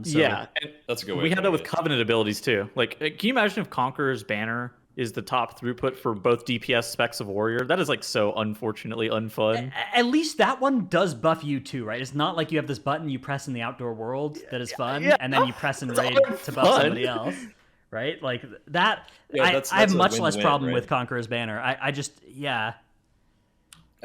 Yeah, that's a good way. We had that with Covenant abilities too. Like, can you imagine if Conqueror's banner is the top throughput for both DPS specs of warrior. That is like so unfortunately unfun. At least that one does buff you too, right? It's not like you have this button you press in the outdoor world that is fun, and then you press in raid to buff somebody else, right? Like that. Yeah, I have a much less win-win, problem right? with Conqueror's Banner. I just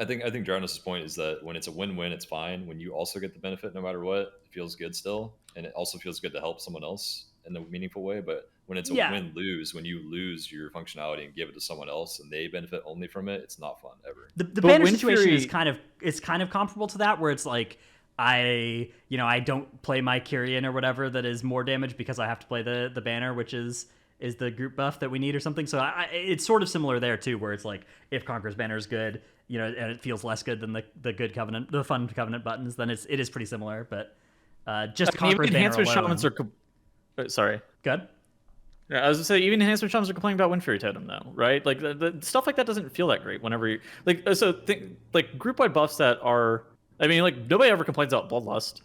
I think Jarnos' point is that when it's a win-win, it's fine. When you also get the benefit, no matter what, it feels good still, and it also feels good to help someone else in a meaningful way. But when it's a win-lose, when you lose your functionality and give it to someone else and they benefit only from it, it's not fun ever. The banner situation is kind of comparable to that, where it's like I don't play my Kyrian or whatever that is more damage because I have to play the banner, which is the group buff that we need or something. So it's sort of similar there too, where it's like if Conqueror's Banner is good, and it feels less good than the good Covenant, the fun Covenant buttons, then it is pretty similar. But just Conqueror's Banner alone. Shamans are sorry. Good. Yeah, I was gonna say even enhancement shamans are complaining about Wind Fury Totem though, right? Like the stuff like that doesn't feel that great whenever you like group wide buffs that are. I mean, like nobody ever complains about Bloodlust.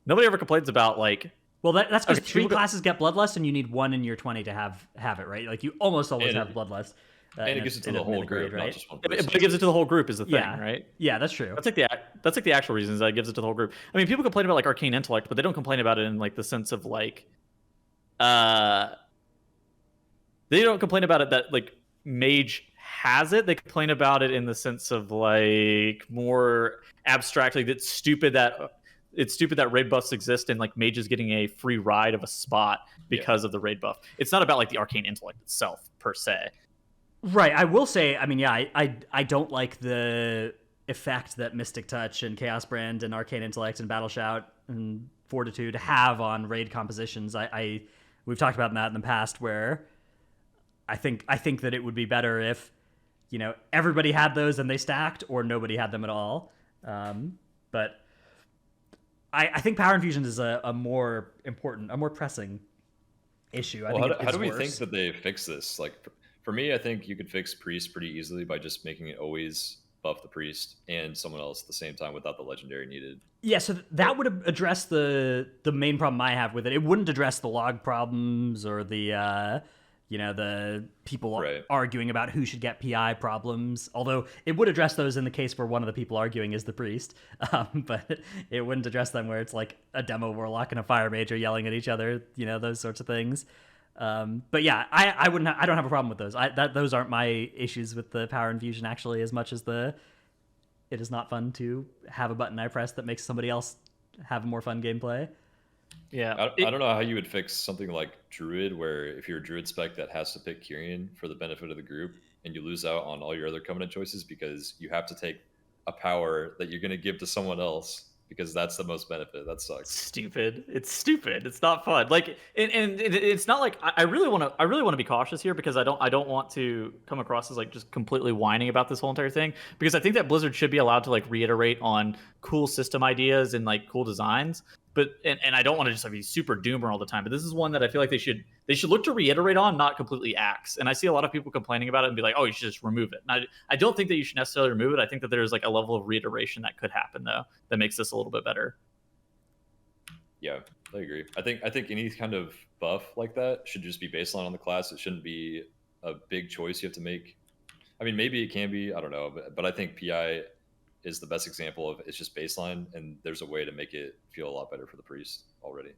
Nobody ever complains about like. Well, that's because three classes get Bloodlust, and you need one in your 20 to have it, right? Like you almost always have Bloodlust. And it gives it to the whole group, right? Not just one person. But it gives it to the whole group is the thing, right? Yeah, that's true. That's like the actual reasons that it gives it to the whole group. I mean, people complain about like Arcane Intellect, but they don't complain about it in like the sense of like, they don't complain about it that like Mage has it. They complain about it in the sense of like more abstractly. It's stupid that raid buffs exist and like Mage is getting a free ride of a spot because of the raid buff. It's not about like the Arcane Intellect itself per se. Right. I will say, I mean, yeah, I don't like the effect that Mystic Touch and Chaos Brand and Arcane Intellect and Battle Shout and Fortitude have on raid compositions. We've talked about that in the past, where I think that it would be better if everybody had those and they stacked, or nobody had them at all. But I think Power Infusions is a more important, a more pressing issue. I think how do we think that they fix this? Like, for me, I think you could fix Priest pretty easily by just making it always buff the Priest and someone else at the same time without the Legendary needed. Yeah, so that would address the main problem I have with it. It wouldn't address the log problems or the the people arguing about who should get PI problems. Although it would address those in the case where one of the people arguing is the Priest, but it wouldn't address them where it's like a demo Warlock and a Fire Mage are yelling at each other. Those sorts of things. But yeah, I don't have a problem with those. Those aren't my issues with the Power Infusion actually, as much as it is not fun to have a button I press that makes somebody else have a more fun gameplay. Yeah, I don't know how you would fix something like Druid, where if you're a Druid spec that has to pick Kyrian for the benefit of the group, and you lose out on all your other Covenant choices because you have to take a power that you're going to give to someone else because that's the most benefit. That sucks. Stupid. It's stupid. It's not fun. Like, and it's not like I really want to be cautious here, because I don't want to come across as like just completely whining about this whole entire thing, because I think that Blizzard should be allowed to like reiterate on cool system ideas and like cool designs. But and I don't want to just like be super doomer all the time, but this is one that I feel like they should look to reiterate on, not completely axe. And I see a lot of people complaining about it and be like, oh, you should just remove it. And I don't think that you should necessarily remove it. I think that there's like a level of reiteration that could happen though that makes this a little bit better. Yeah, I agree. I think any kind of buff like that should just be baseline on the class. It shouldn't be a big choice you have to make. I mean, maybe it can be, I don't know, but I think PI is the best example of it's just baseline, and there's a way to make it feel a lot better for the Priest already.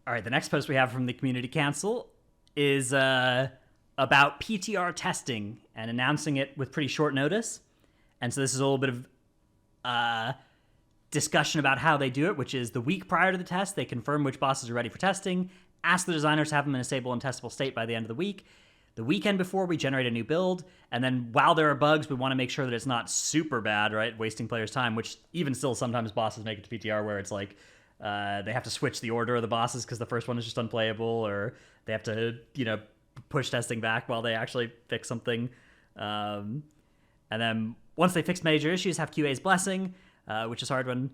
All right, the next post we have from the Community Council is about PTR testing and announcing it with pretty short notice. And so this is a little bit of discussion about how they do it, which is the week prior to the test, they confirm which bosses are ready for testing, ask the designers to have them in a stable and testable state by the end of the week. The weekend before, we generate a new build, and then while there are bugs, we want to make sure that it's not super bad, right? Wasting players' time, which even still sometimes bosses make it to PTR where it's like they have to switch the order of the bosses because the first one is just unplayable, or they have to, push testing back while they actually fix something. And then once they fix major issues, have QA's blessing, which is hard when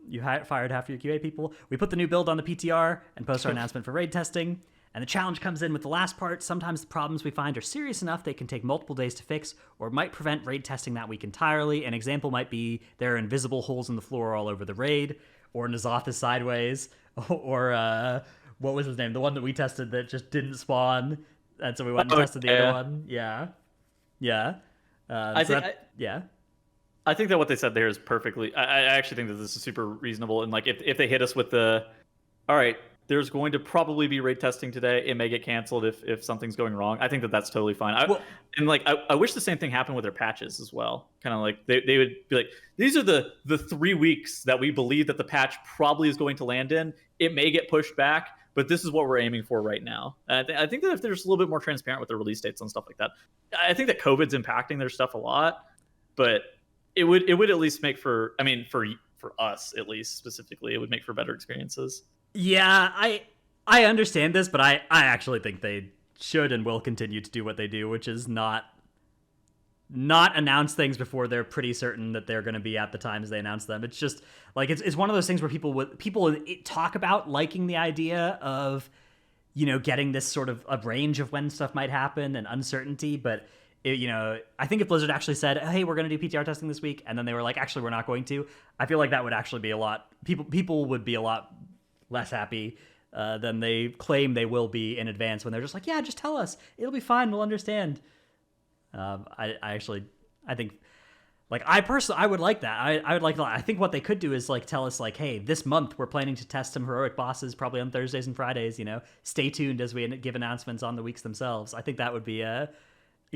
you fired half your QA people. We put the new build on the PTR and post our announcement for raid testing. And the challenge comes in with the last part. Sometimes the problems we find are serious enough they can take multiple days to fix, or might prevent raid testing that week entirely. An example might be there are invisible holes in the floor all over the raid, or N'Zoth is sideways, or what was his name? The one that we tested that just didn't spawn, and so we went and tested the other one. Yeah, yeah. Yeah. I think that what they said there is perfectly. I actually think that this is super reasonable. And like, if they hit us with the, all right, there's going to probably be raid testing today. It may get canceled if something's going wrong. I think that that's totally fine. I wish the same thing happened with their patches as well. Kind of like they would be like, these are the 3 weeks that we believe that the patch probably is going to land in. It may get pushed back, but this is what we're aiming for right now. I think that if they're just a little bit more transparent with the release dates and stuff like that, I think that COVID's impacting their stuff a lot, but it would at least make for, I mean, for us at least specifically, it would make for better experiences. Yeah, I understand this, but I actually think they should and will continue to do what they do, which is not announce things before they're pretty certain that they're going to be at the times they announce them. It's just like it's one of those things where people talk about liking the idea of, you know, getting this sort of a range of when stuff might happen and uncertainty, but you know, I think if Blizzard actually said, "Hey, we're going to do PTR testing this week," and then they were like, "Actually, we're not going to," I feel like that would actually be a lot. People would be a lot less happy than they claim they will be in advance when they're just like, "Yeah, just tell us, it'll be fine, we'll understand." I think, like, I would like that. I would like that. I think what they could do is like tell us like, "Hey, this month we're planning to test some heroic bosses, probably on Thursdays and Fridays. You know, stay tuned as we give announcements on the weeks themselves." I think that would be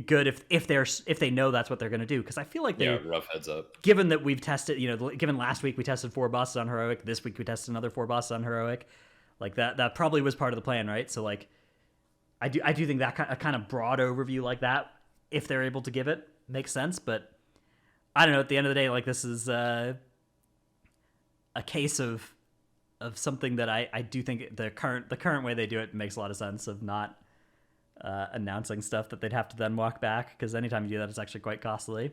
good if they know that's what they're going to do, because I feel like rough heads up. Given that we've tested, you know, given last week we tested 4 bosses on heroic, this week we tested another 4 bosses on heroic, like that probably was part of the plan, right? So like I do think that kind of broad overview like that, if they're able to give it, makes sense. But I don't know, at the end of the day, like, this is a case of something that I do think the current way they do it makes a lot of sense, of not announcing stuff that they'd have to then walk back, because anytime you do that, it's actually quite costly.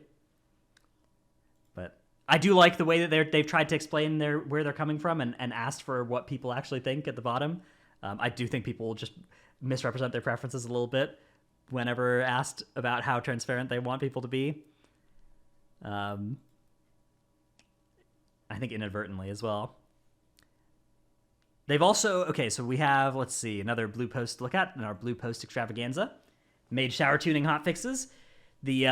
But I do like the way that they've tried to explain where they're coming from and asked for what people actually think at the bottom. I do think people just misrepresent their preferences a little bit whenever asked about how transparent they want people to be. I think inadvertently as well. They've also, so we have, let's see, another blue post to look at in our blue post extravaganza. Made shower tuning hotfixes. The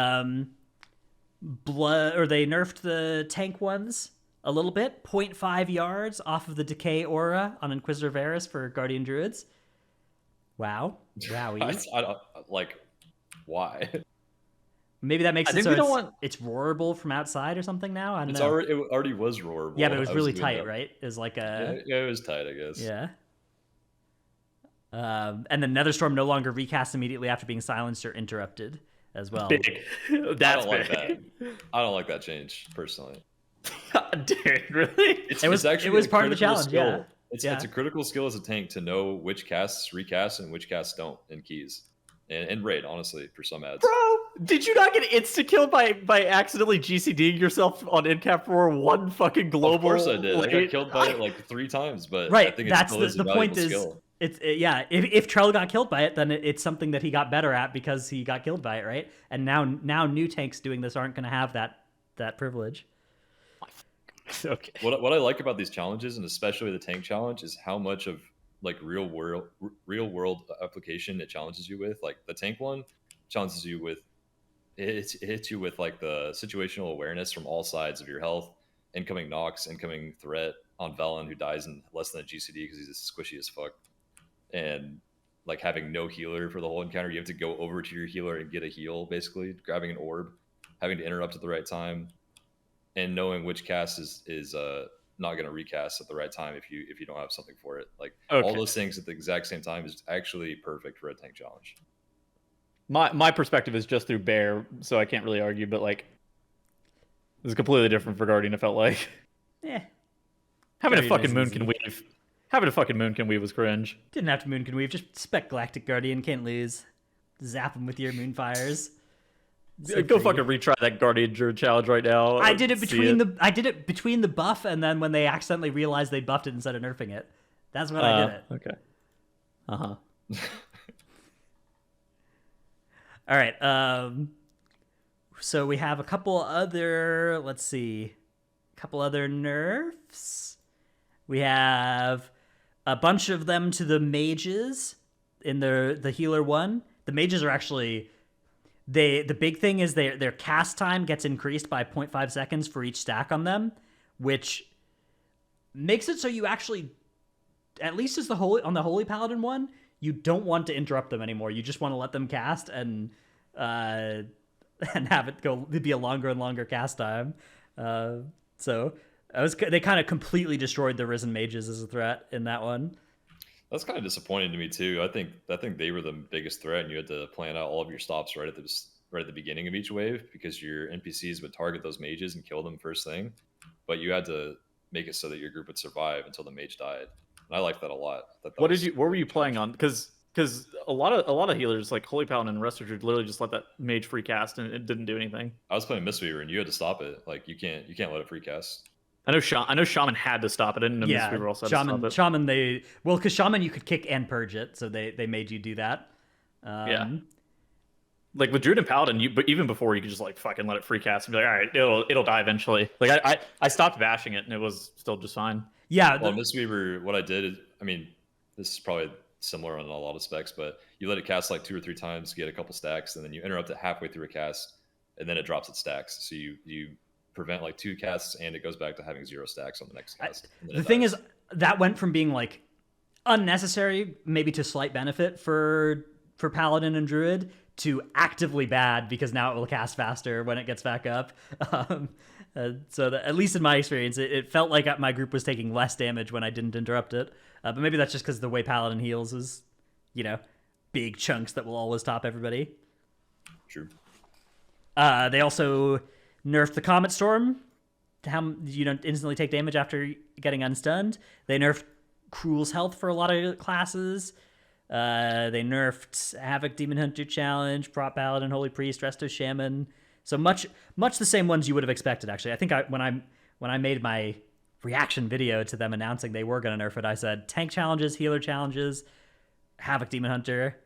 they nerfed the tank ones a little bit, 0.5 yards off of the decay aura on Inquisitor Varus for Guardian Druids. Wow. Wowie. I don't, like, why? Maybe that makes it so it's roarable from outside or something now? I don't know. It already was roarable. Yeah, but it was really tight, right? It was like a... Yeah, it was tight, I guess. Yeah. And then Netherstorm no longer recasts immediately after being silenced or interrupted as well. Big. That's like that. I don't like that change, personally. Dude, really? It was part of the challenge, skill. It's a critical skill as a tank to know which casts recast and which casts don't in keys. And raid, honestly, for some ads. Bro, did you not get insta-killed by accidentally GCDing yourself on NCAP for one fucking global? Of course I did. I got killed by it like 3 times, but right. I think That's the point is, skill. If Trell got killed by it, then it's something that he got better at because he got killed by it, right? And now new tanks doing this aren't going to have that privilege. Okay. What I like about these challenges, and especially the tank challenge, is how much of like real world application it challenges you with. Like the tank one challenges you with it hits you with like the situational awareness from all sides of your health, incoming Nox, incoming threat on Velen, who dies in less than a GCD because he's squishy as fuck, and like having no healer for the whole encounter. You have to go over to your healer and get a heal, basically grabbing an orb, having to interrupt at the right time, and knowing which cast is not going to recast at the right time if you don't have something for it. Like all those things at the exact same time is actually perfect for a tank challenge. My perspective is just through Bear, so I can't really argue, but like this is completely different for Guardian, it felt like. Yeah. Having a fucking moon can weave. Having a fucking moon can weave was cringe. Didn't have to moon can weave, just spec Galactic Guardian, can't lose. Zap him with your moonfires. Go fucking retry that Guardian Druid challenge right now. I did it between the buff and then when they accidentally realized they buffed it instead of nerfing it. That's when I did it. Okay. All right. So we have a couple other nerfs. We have a bunch of them to the mages in the healer one. The mages are actually the big thing is their cast time gets increased by 0.5 seconds for each stack on them, which makes it so you actually, at least as the holy paladin one, you don't want to interrupt them anymore. You just want to let them cast and have it be a longer and longer cast time. So they kind of completely destroyed the risen mages as a threat in that one. That's kind of disappointing to me too. I think they were the biggest threat, and you had to plan out all of your stops right at the beginning of each wave, because your NPCs would target those mages and kill them first thing, but you had to make it so that your group would survive until the mage died. And I liked that a lot. What were you playing on? Because a lot of healers like Holy Paladin and Restorer literally just let that mage free cast and it didn't do anything. I was playing Mistweaver and you had to stop it. Like you can't let it free cast. I know Shaman had to stop it. I didn't know Mistweaver also had to stop it. Shaman because Shaman you could kick and purge it, so they made you do that. Yeah. Like with Druid and Paladin, but even before you could just like fucking let it free cast and be like, all right, it'll die eventually. Like I stopped bashing it and it was still just fine. Yeah. Well, Mistweaver, what I did is, I mean, this is probably similar on a lot of specs, but you let it cast like 2 or 3 times, get a couple stacks, and then you interrupt it halfway through a cast, and then it drops its stacks. So you prevent like 2 casts, and it goes back to having 0 stacks on the next cast. The thing is, that went from being like unnecessary, maybe to slight benefit for Paladin and Druid, to actively bad because now it will cast faster when it gets back up. So that, at least in my experience, it felt like my group was taking less damage when I didn't interrupt it. But maybe that's just because the way Paladin heals is, big chunks that will always top everybody. True. They also nerfed the Comet Storm. How you don't instantly take damage after getting unstunned. They nerfed Cruel's health for a lot of classes. They nerfed Havoc Demon Hunter Challenge, Prop Paladin, Holy Priest, Resto Shaman. So much the same ones you would have expected, actually. I think when I made my reaction video to them announcing they were going to nerf it, I said tank challenges, healer challenges, Havoc Demon Hunter,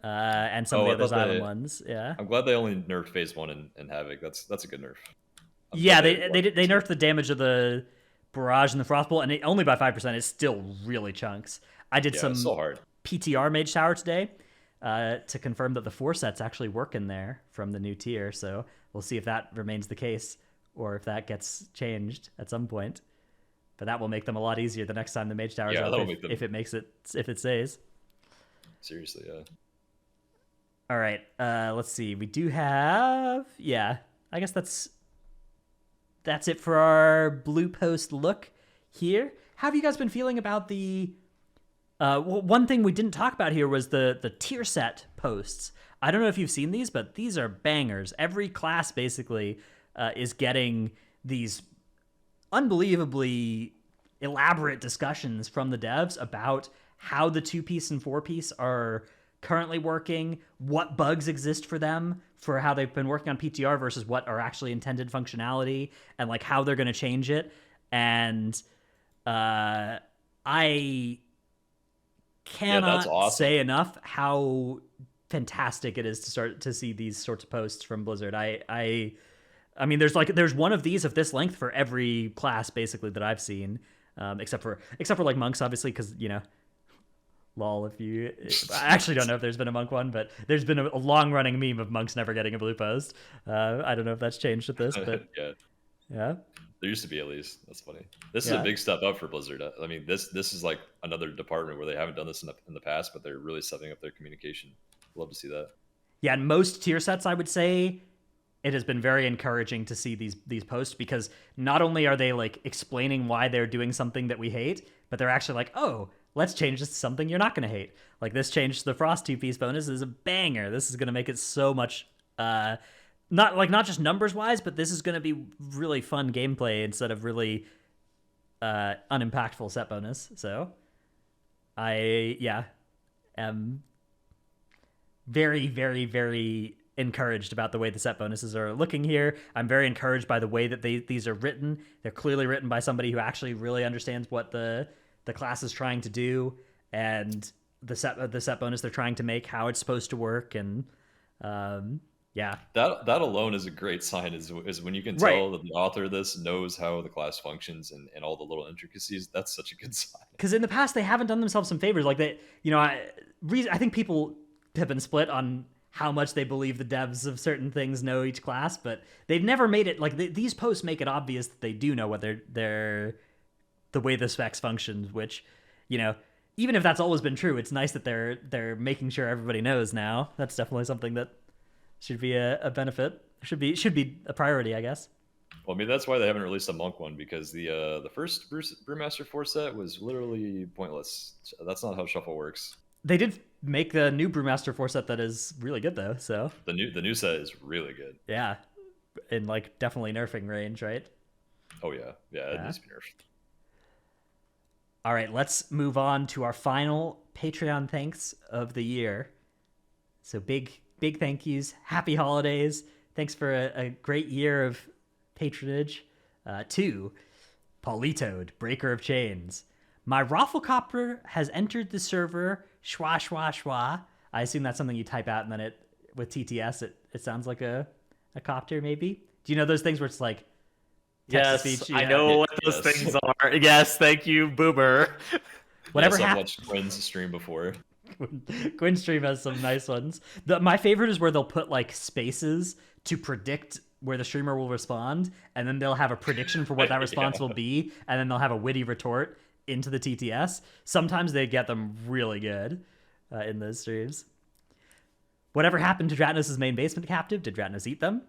and some of the other Xylem ones. Yeah, I'm glad they only nerfed phase 1 and Havoc. That's a good nerf. They nerfed the damage of the Barrage and the Frostbolt, and only by 5%. It's still really chunks. I did some so hard. PTR Mage Tower today to confirm that the 4 sets actually work in there from the new tier. So we'll see if that remains the case or if that gets changed at some point. But that will make them a lot easier the next time the Mage Tower is up, if it stays. Seriously, yeah. All right, let's see. We do have, I guess that's it for our Blue Post look here. How have you guys been feeling about the... one thing we didn't talk about here was the tier set posts. I don't know if you've seen these, but these are bangers. Every class basically is getting these unbelievably elaborate discussions from the devs about how the 2-piece and 4-piece are currently working, what bugs exist for them, for how they've been working on PTR versus what are actually intended functionality, and like how they're going to change it. And I cannot say enough how fantastic it is to start to see these sorts of posts from Blizzard. I mean, there's one of these of this length for every class basically that I've seen, except for like monks, obviously, because lol. I actually don't know if there's been a monk one, but there's been a long running meme of monks never getting a blue post. I don't know if that's changed with this, but yeah. There used to be, at least. That's funny. This is a big step up for Blizzard. I mean, this is like another department where they haven't done this in the past, but they're really stepping up their communication. Love to see that. Yeah, and most tier sets, I would say, it has been very encouraging to see these posts, because not only are they like explaining why they're doing something that we hate, but they're actually like, oh, let's change this to something you're not going to hate. Like this change to the Frost 2-piece bonus is a banger. This is going to make it so much... not just numbers wise, but this is going to be really fun gameplay instead of really unimpactful set bonus. So I am very, very, very encouraged about the way the set bonuses are looking here. I'm very encouraged by the way that these are written. They're clearly written by somebody who actually really understands what the class is trying to do, and the set bonus they're trying to make, how it's supposed to work, and Yeah. That alone is a great sign. Is when you can Right. tell that the author of this knows how the class functions and all the little intricacies. That's such a good sign. Because in the past they haven't done themselves some favors. Like they, I think people have been split on how much they believe the devs of certain things know each class, but they've never made it like these posts make it obvious that they do know what they're the way the specs function. Which, even if that's always been true, it's nice that they're making sure everybody knows now. That's definitely something that should be a benefit. Should be a priority, I guess. Well, I mean that's why they haven't released a monk one, because the first Brewmaster 4 set was literally pointless. That's not how Shuffle works. They did make the new Brewmaster 4 set that is really good though. So The new set is really good. yeah, in like definitely nerfing range, right? Oh yeah, it needs to be nerfed. All right, let's move on to our final Patreon thanks of the year. So big thank yous, happy holidays, thanks for a great year of patronage. To Paulitoad, Breaker of Chains. My Rafflecopter has entered the server. Schwa schwa schwa. I assume that's something you type out, and then with TTS it sounds like a copter maybe. Do you know those things where it's like text to Yes, speech? I know what those things are. Yes, thank you, Boomer. Whatever I've happens. watched Quinn's stream before. Quinn Stream has some nice ones. My favorite is where they'll put like spaces to predict where the streamer will respond, and then they'll have a prediction for what that response will be, and then they'll have a witty retort into the TTS. Sometimes they get them really good in those streams. Whatever happened to Dratnos' main basement captive? Did Dratnos eat them?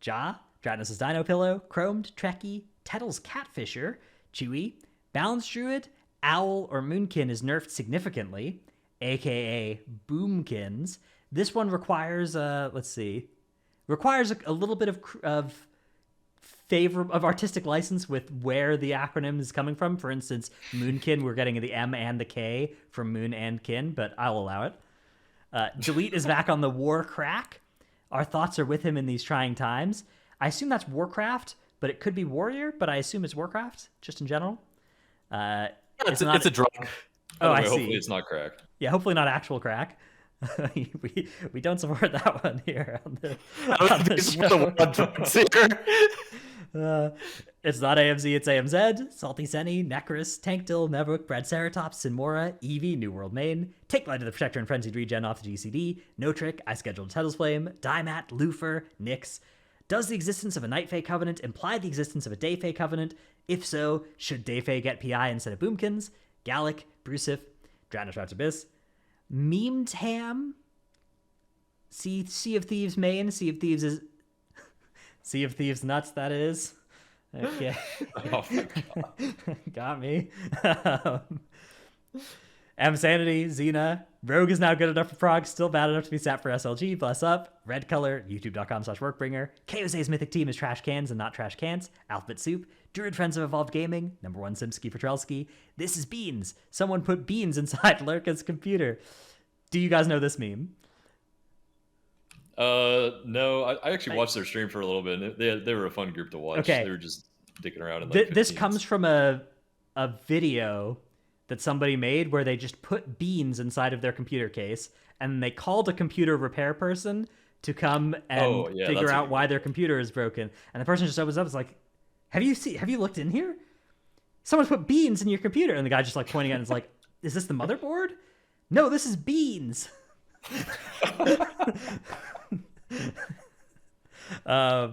Ja, Dratnos' Dino Pillow, Chromed, Trekkie, Tettle's Catfisher, Chewy, Balance Druid, Owl or Moonkin is nerfed significantly, aka Boomkins. This one requires requires a little bit of favor of artistic license with where the acronym is coming from. For instance, Moonkin, we're getting the M and the K from Moon and Kin, but I'll allow it. Delete is back on the war crack. Our thoughts are with him in these trying times. I assume that's Warcraft, but it could be Warrior, but I assume it's Warcraft, just in general. It's a drug. Oh, I see. Hopefully it's not crack. Yeah, hopefully not actual crack. we don't support that one here on the show. It's not AMZ, it's AMZ. Salty Senny, Necris, Tankdill, Mevrook, Bradceratops, Sinmora, Eevee, New World Main, Take Light of the Protector and Frenzied Regen off the GCD, No Trick, I Scheduled Tettle's Flame, Dymat, Lufer, Nyx. Does the existence of a Night Fae Covenant imply the existence of a Day Fae Covenant? If so, should Day Fae get PI instead of Boomkins? Gallic, Brusif, Dranosh Abyss, Memed Ham, Sea of Thieves main, Sea of Thieves is Sea of Thieves nuts, that is. Okay. Oh my god. Got me. M Sanity, Xena, Rogue is now good enough for Prog, still bad enough to be sat for SLG, bless up. Red Color, youtube.com/workbringer. KOZ's Mythic Team is trash cans and not trash cans. Alphabet Soup, Druid Friends of Evolved Gaming, number 1 Simsky Petrelsky. This is Beans. Someone put beans inside Lurka's computer. Do you guys know this meme? No, I actually watched their stream for a little bit. And they were a fun group to watch. Okay. They were just dicking around in like This 15s. comes from a video that somebody made where they just put beans inside of their computer case, and they called a computer repair person to come and figure out why their computer is broken. And the person just opens up and is like, have you looked in here? Someone's put beans in your computer. And the guy just like pointing at it and is like, is this the motherboard? No, this is beans. Yeah,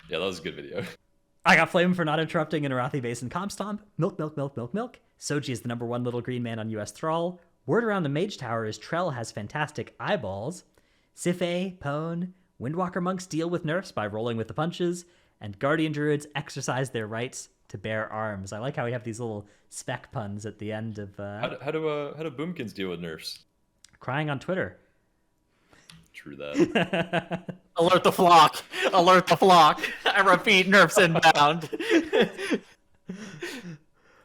that was a good video. I got flamed for not interrupting an Arathi Basin comp stomp. Milk. Soji is the number 1 little green man on US Thrall. Word around the Mage Tower is Trell has fantastic eyeballs. Sifei, Pone, Windwalker monks deal with nerfs by rolling with the punches, and Guardian Druids exercise their rights to bear arms. I like how we have these little spec puns at the end of How do Boomkins deal with nerfs? crying on Twitter. True that. Alert the flock! Alert the flock! I repeat, nerfs inbound.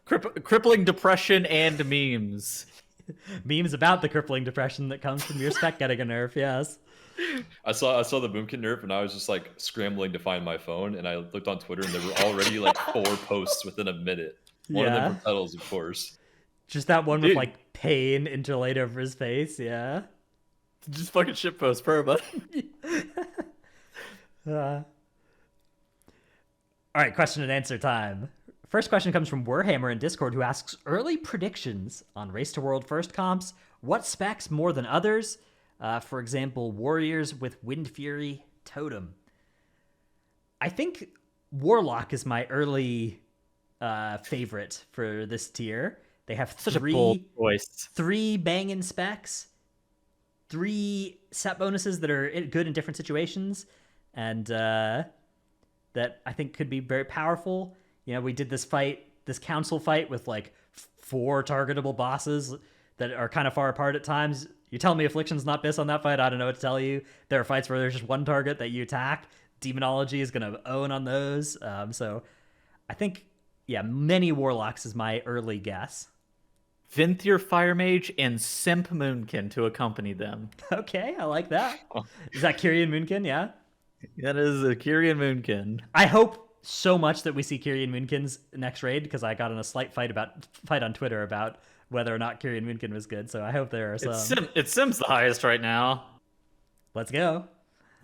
Crippling depression and memes. Memes about the crippling depression that comes from your spec getting a nerf, yes. I saw the Boomkin nerf, and I was just like scrambling to find my phone, and I looked on Twitter, and there were already like 4 posts within a minute. One of them from Petals, of course. Just that one with like pain interlaid over his face, yeah. Just fucking shitpost perma. All right, question and answer time. First question comes from Warhammer in Discord, who asks, early predictions on Race to World first comps. What specs more than others? For example, Warriors with Wind Fury Totem. I think Warlock is my early favorite for this tier. They have Such a bold choice. 3 banging specs, 3 set bonuses that are good in different situations, and that I think could be very powerful. You know, we did this council fight with like 4 targetable bosses that are kind of far apart at times. You tell me Affliction's not BIS on that fight, I don't know what to tell you. There are fights where there's just one target that you attack. Demonology is going to own on those. So I think, yeah, many Warlocks is my early guess. Vinthier Fire Mage and Simp Moonkin to accompany them. Okay, I like that. Is that Kyrian Moonkin? Yeah. That is a Kyrian Moonkin. I hope so much that we see Kyrian Moonkin's next raid, because I got in a slight fight on Twitter about whether or not Kyrian Moonkin was good. So I hope there are some. It sims the highest right now. Let's go.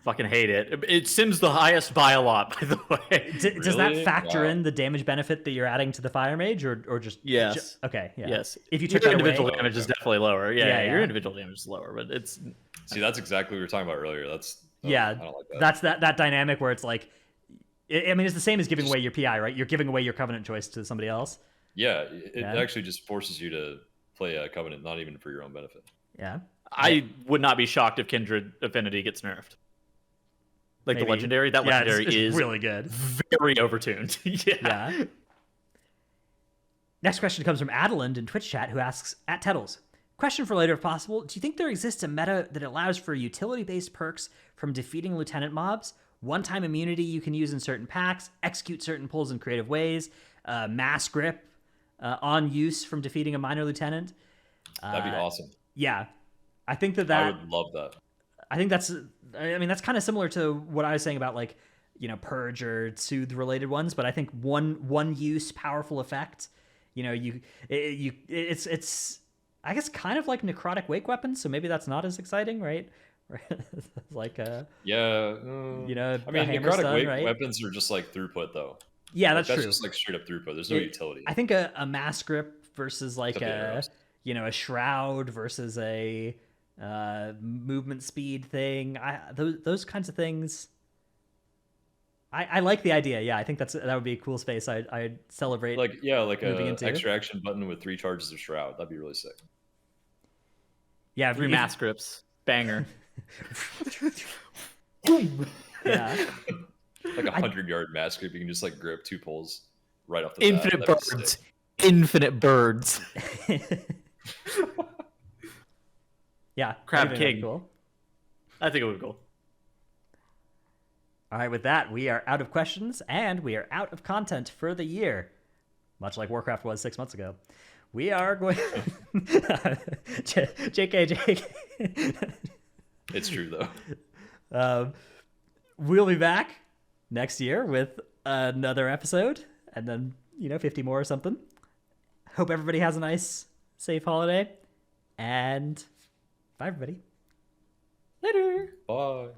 Fucking hate it. It sims the highest by a lot, by the way. Does that factor in the damage benefit that you're adding to the Fire Mage, or just yes? Okay, yeah. Yes. If you your took that individual away, damage is definitely lower. Yeah, Yeah. your individual damage is lower, but it's. See, that's exactly what we were talking about earlier. That's yeah, I don't like that. that's that dynamic where it's like, I mean, it's the same as giving away your PI, right? You're giving away your Covenant choice to somebody else. Yeah, it actually just forces you to play a Covenant, not even for your own benefit. Yeah. I would not be shocked if Kindred Affinity gets nerfed. Like Maybe. the legendary, that legendary it's is really good. very overtuned. Yeah. Next question comes from Adeland in Twitch chat, who asks, at Tettles, question for later if possible, do you think there exists a meta that allows for utility-based perks from defeating lieutenant mobs? One-time immunity you can use in certain packs, execute certain pulls in creative ways, mass grip on use from defeating a minor lieutenant. That'd be awesome. Yeah. I think that I would love that. I think that's kind of similar to what I was saying about, like, you know, Purge or Soothe related ones, but I think one use powerful effect, you know, it's I guess kind of like necrotic wake weapons, so maybe that's not as exciting, right? Like you know, I mean, hammer necrotic stun, wake right? weapons are just like throughput though. Yeah, Like, that's true. just like straight up throughput. There's no utility. I think a mass grip versus like Except the arrows. a shroud versus a movement speed thing. Those kinds of things. I like the idea. Yeah, I think that would be a cool space. I'd celebrate. Like moving a into. extra action button with 3 charges of shroud. That'd be really sick. Yeah, 3 mass grips. Banger. Yeah. Like 100-yard mass grip. You can just like grip 2 pulls right off the Infinite bat. That'd be birds. sick. Infinite birds. Yeah, Crab I think that'd be King. Cool. I think it would be cool. All right, with that, we are out of questions and we are out of content for the year, much like Warcraft was 6 months ago. We are going. JK. It's true though. We'll be back next year with another episode, and then 50 more or something. Hope everybody has a nice, safe holiday, and bye, everybody. Later. Bye.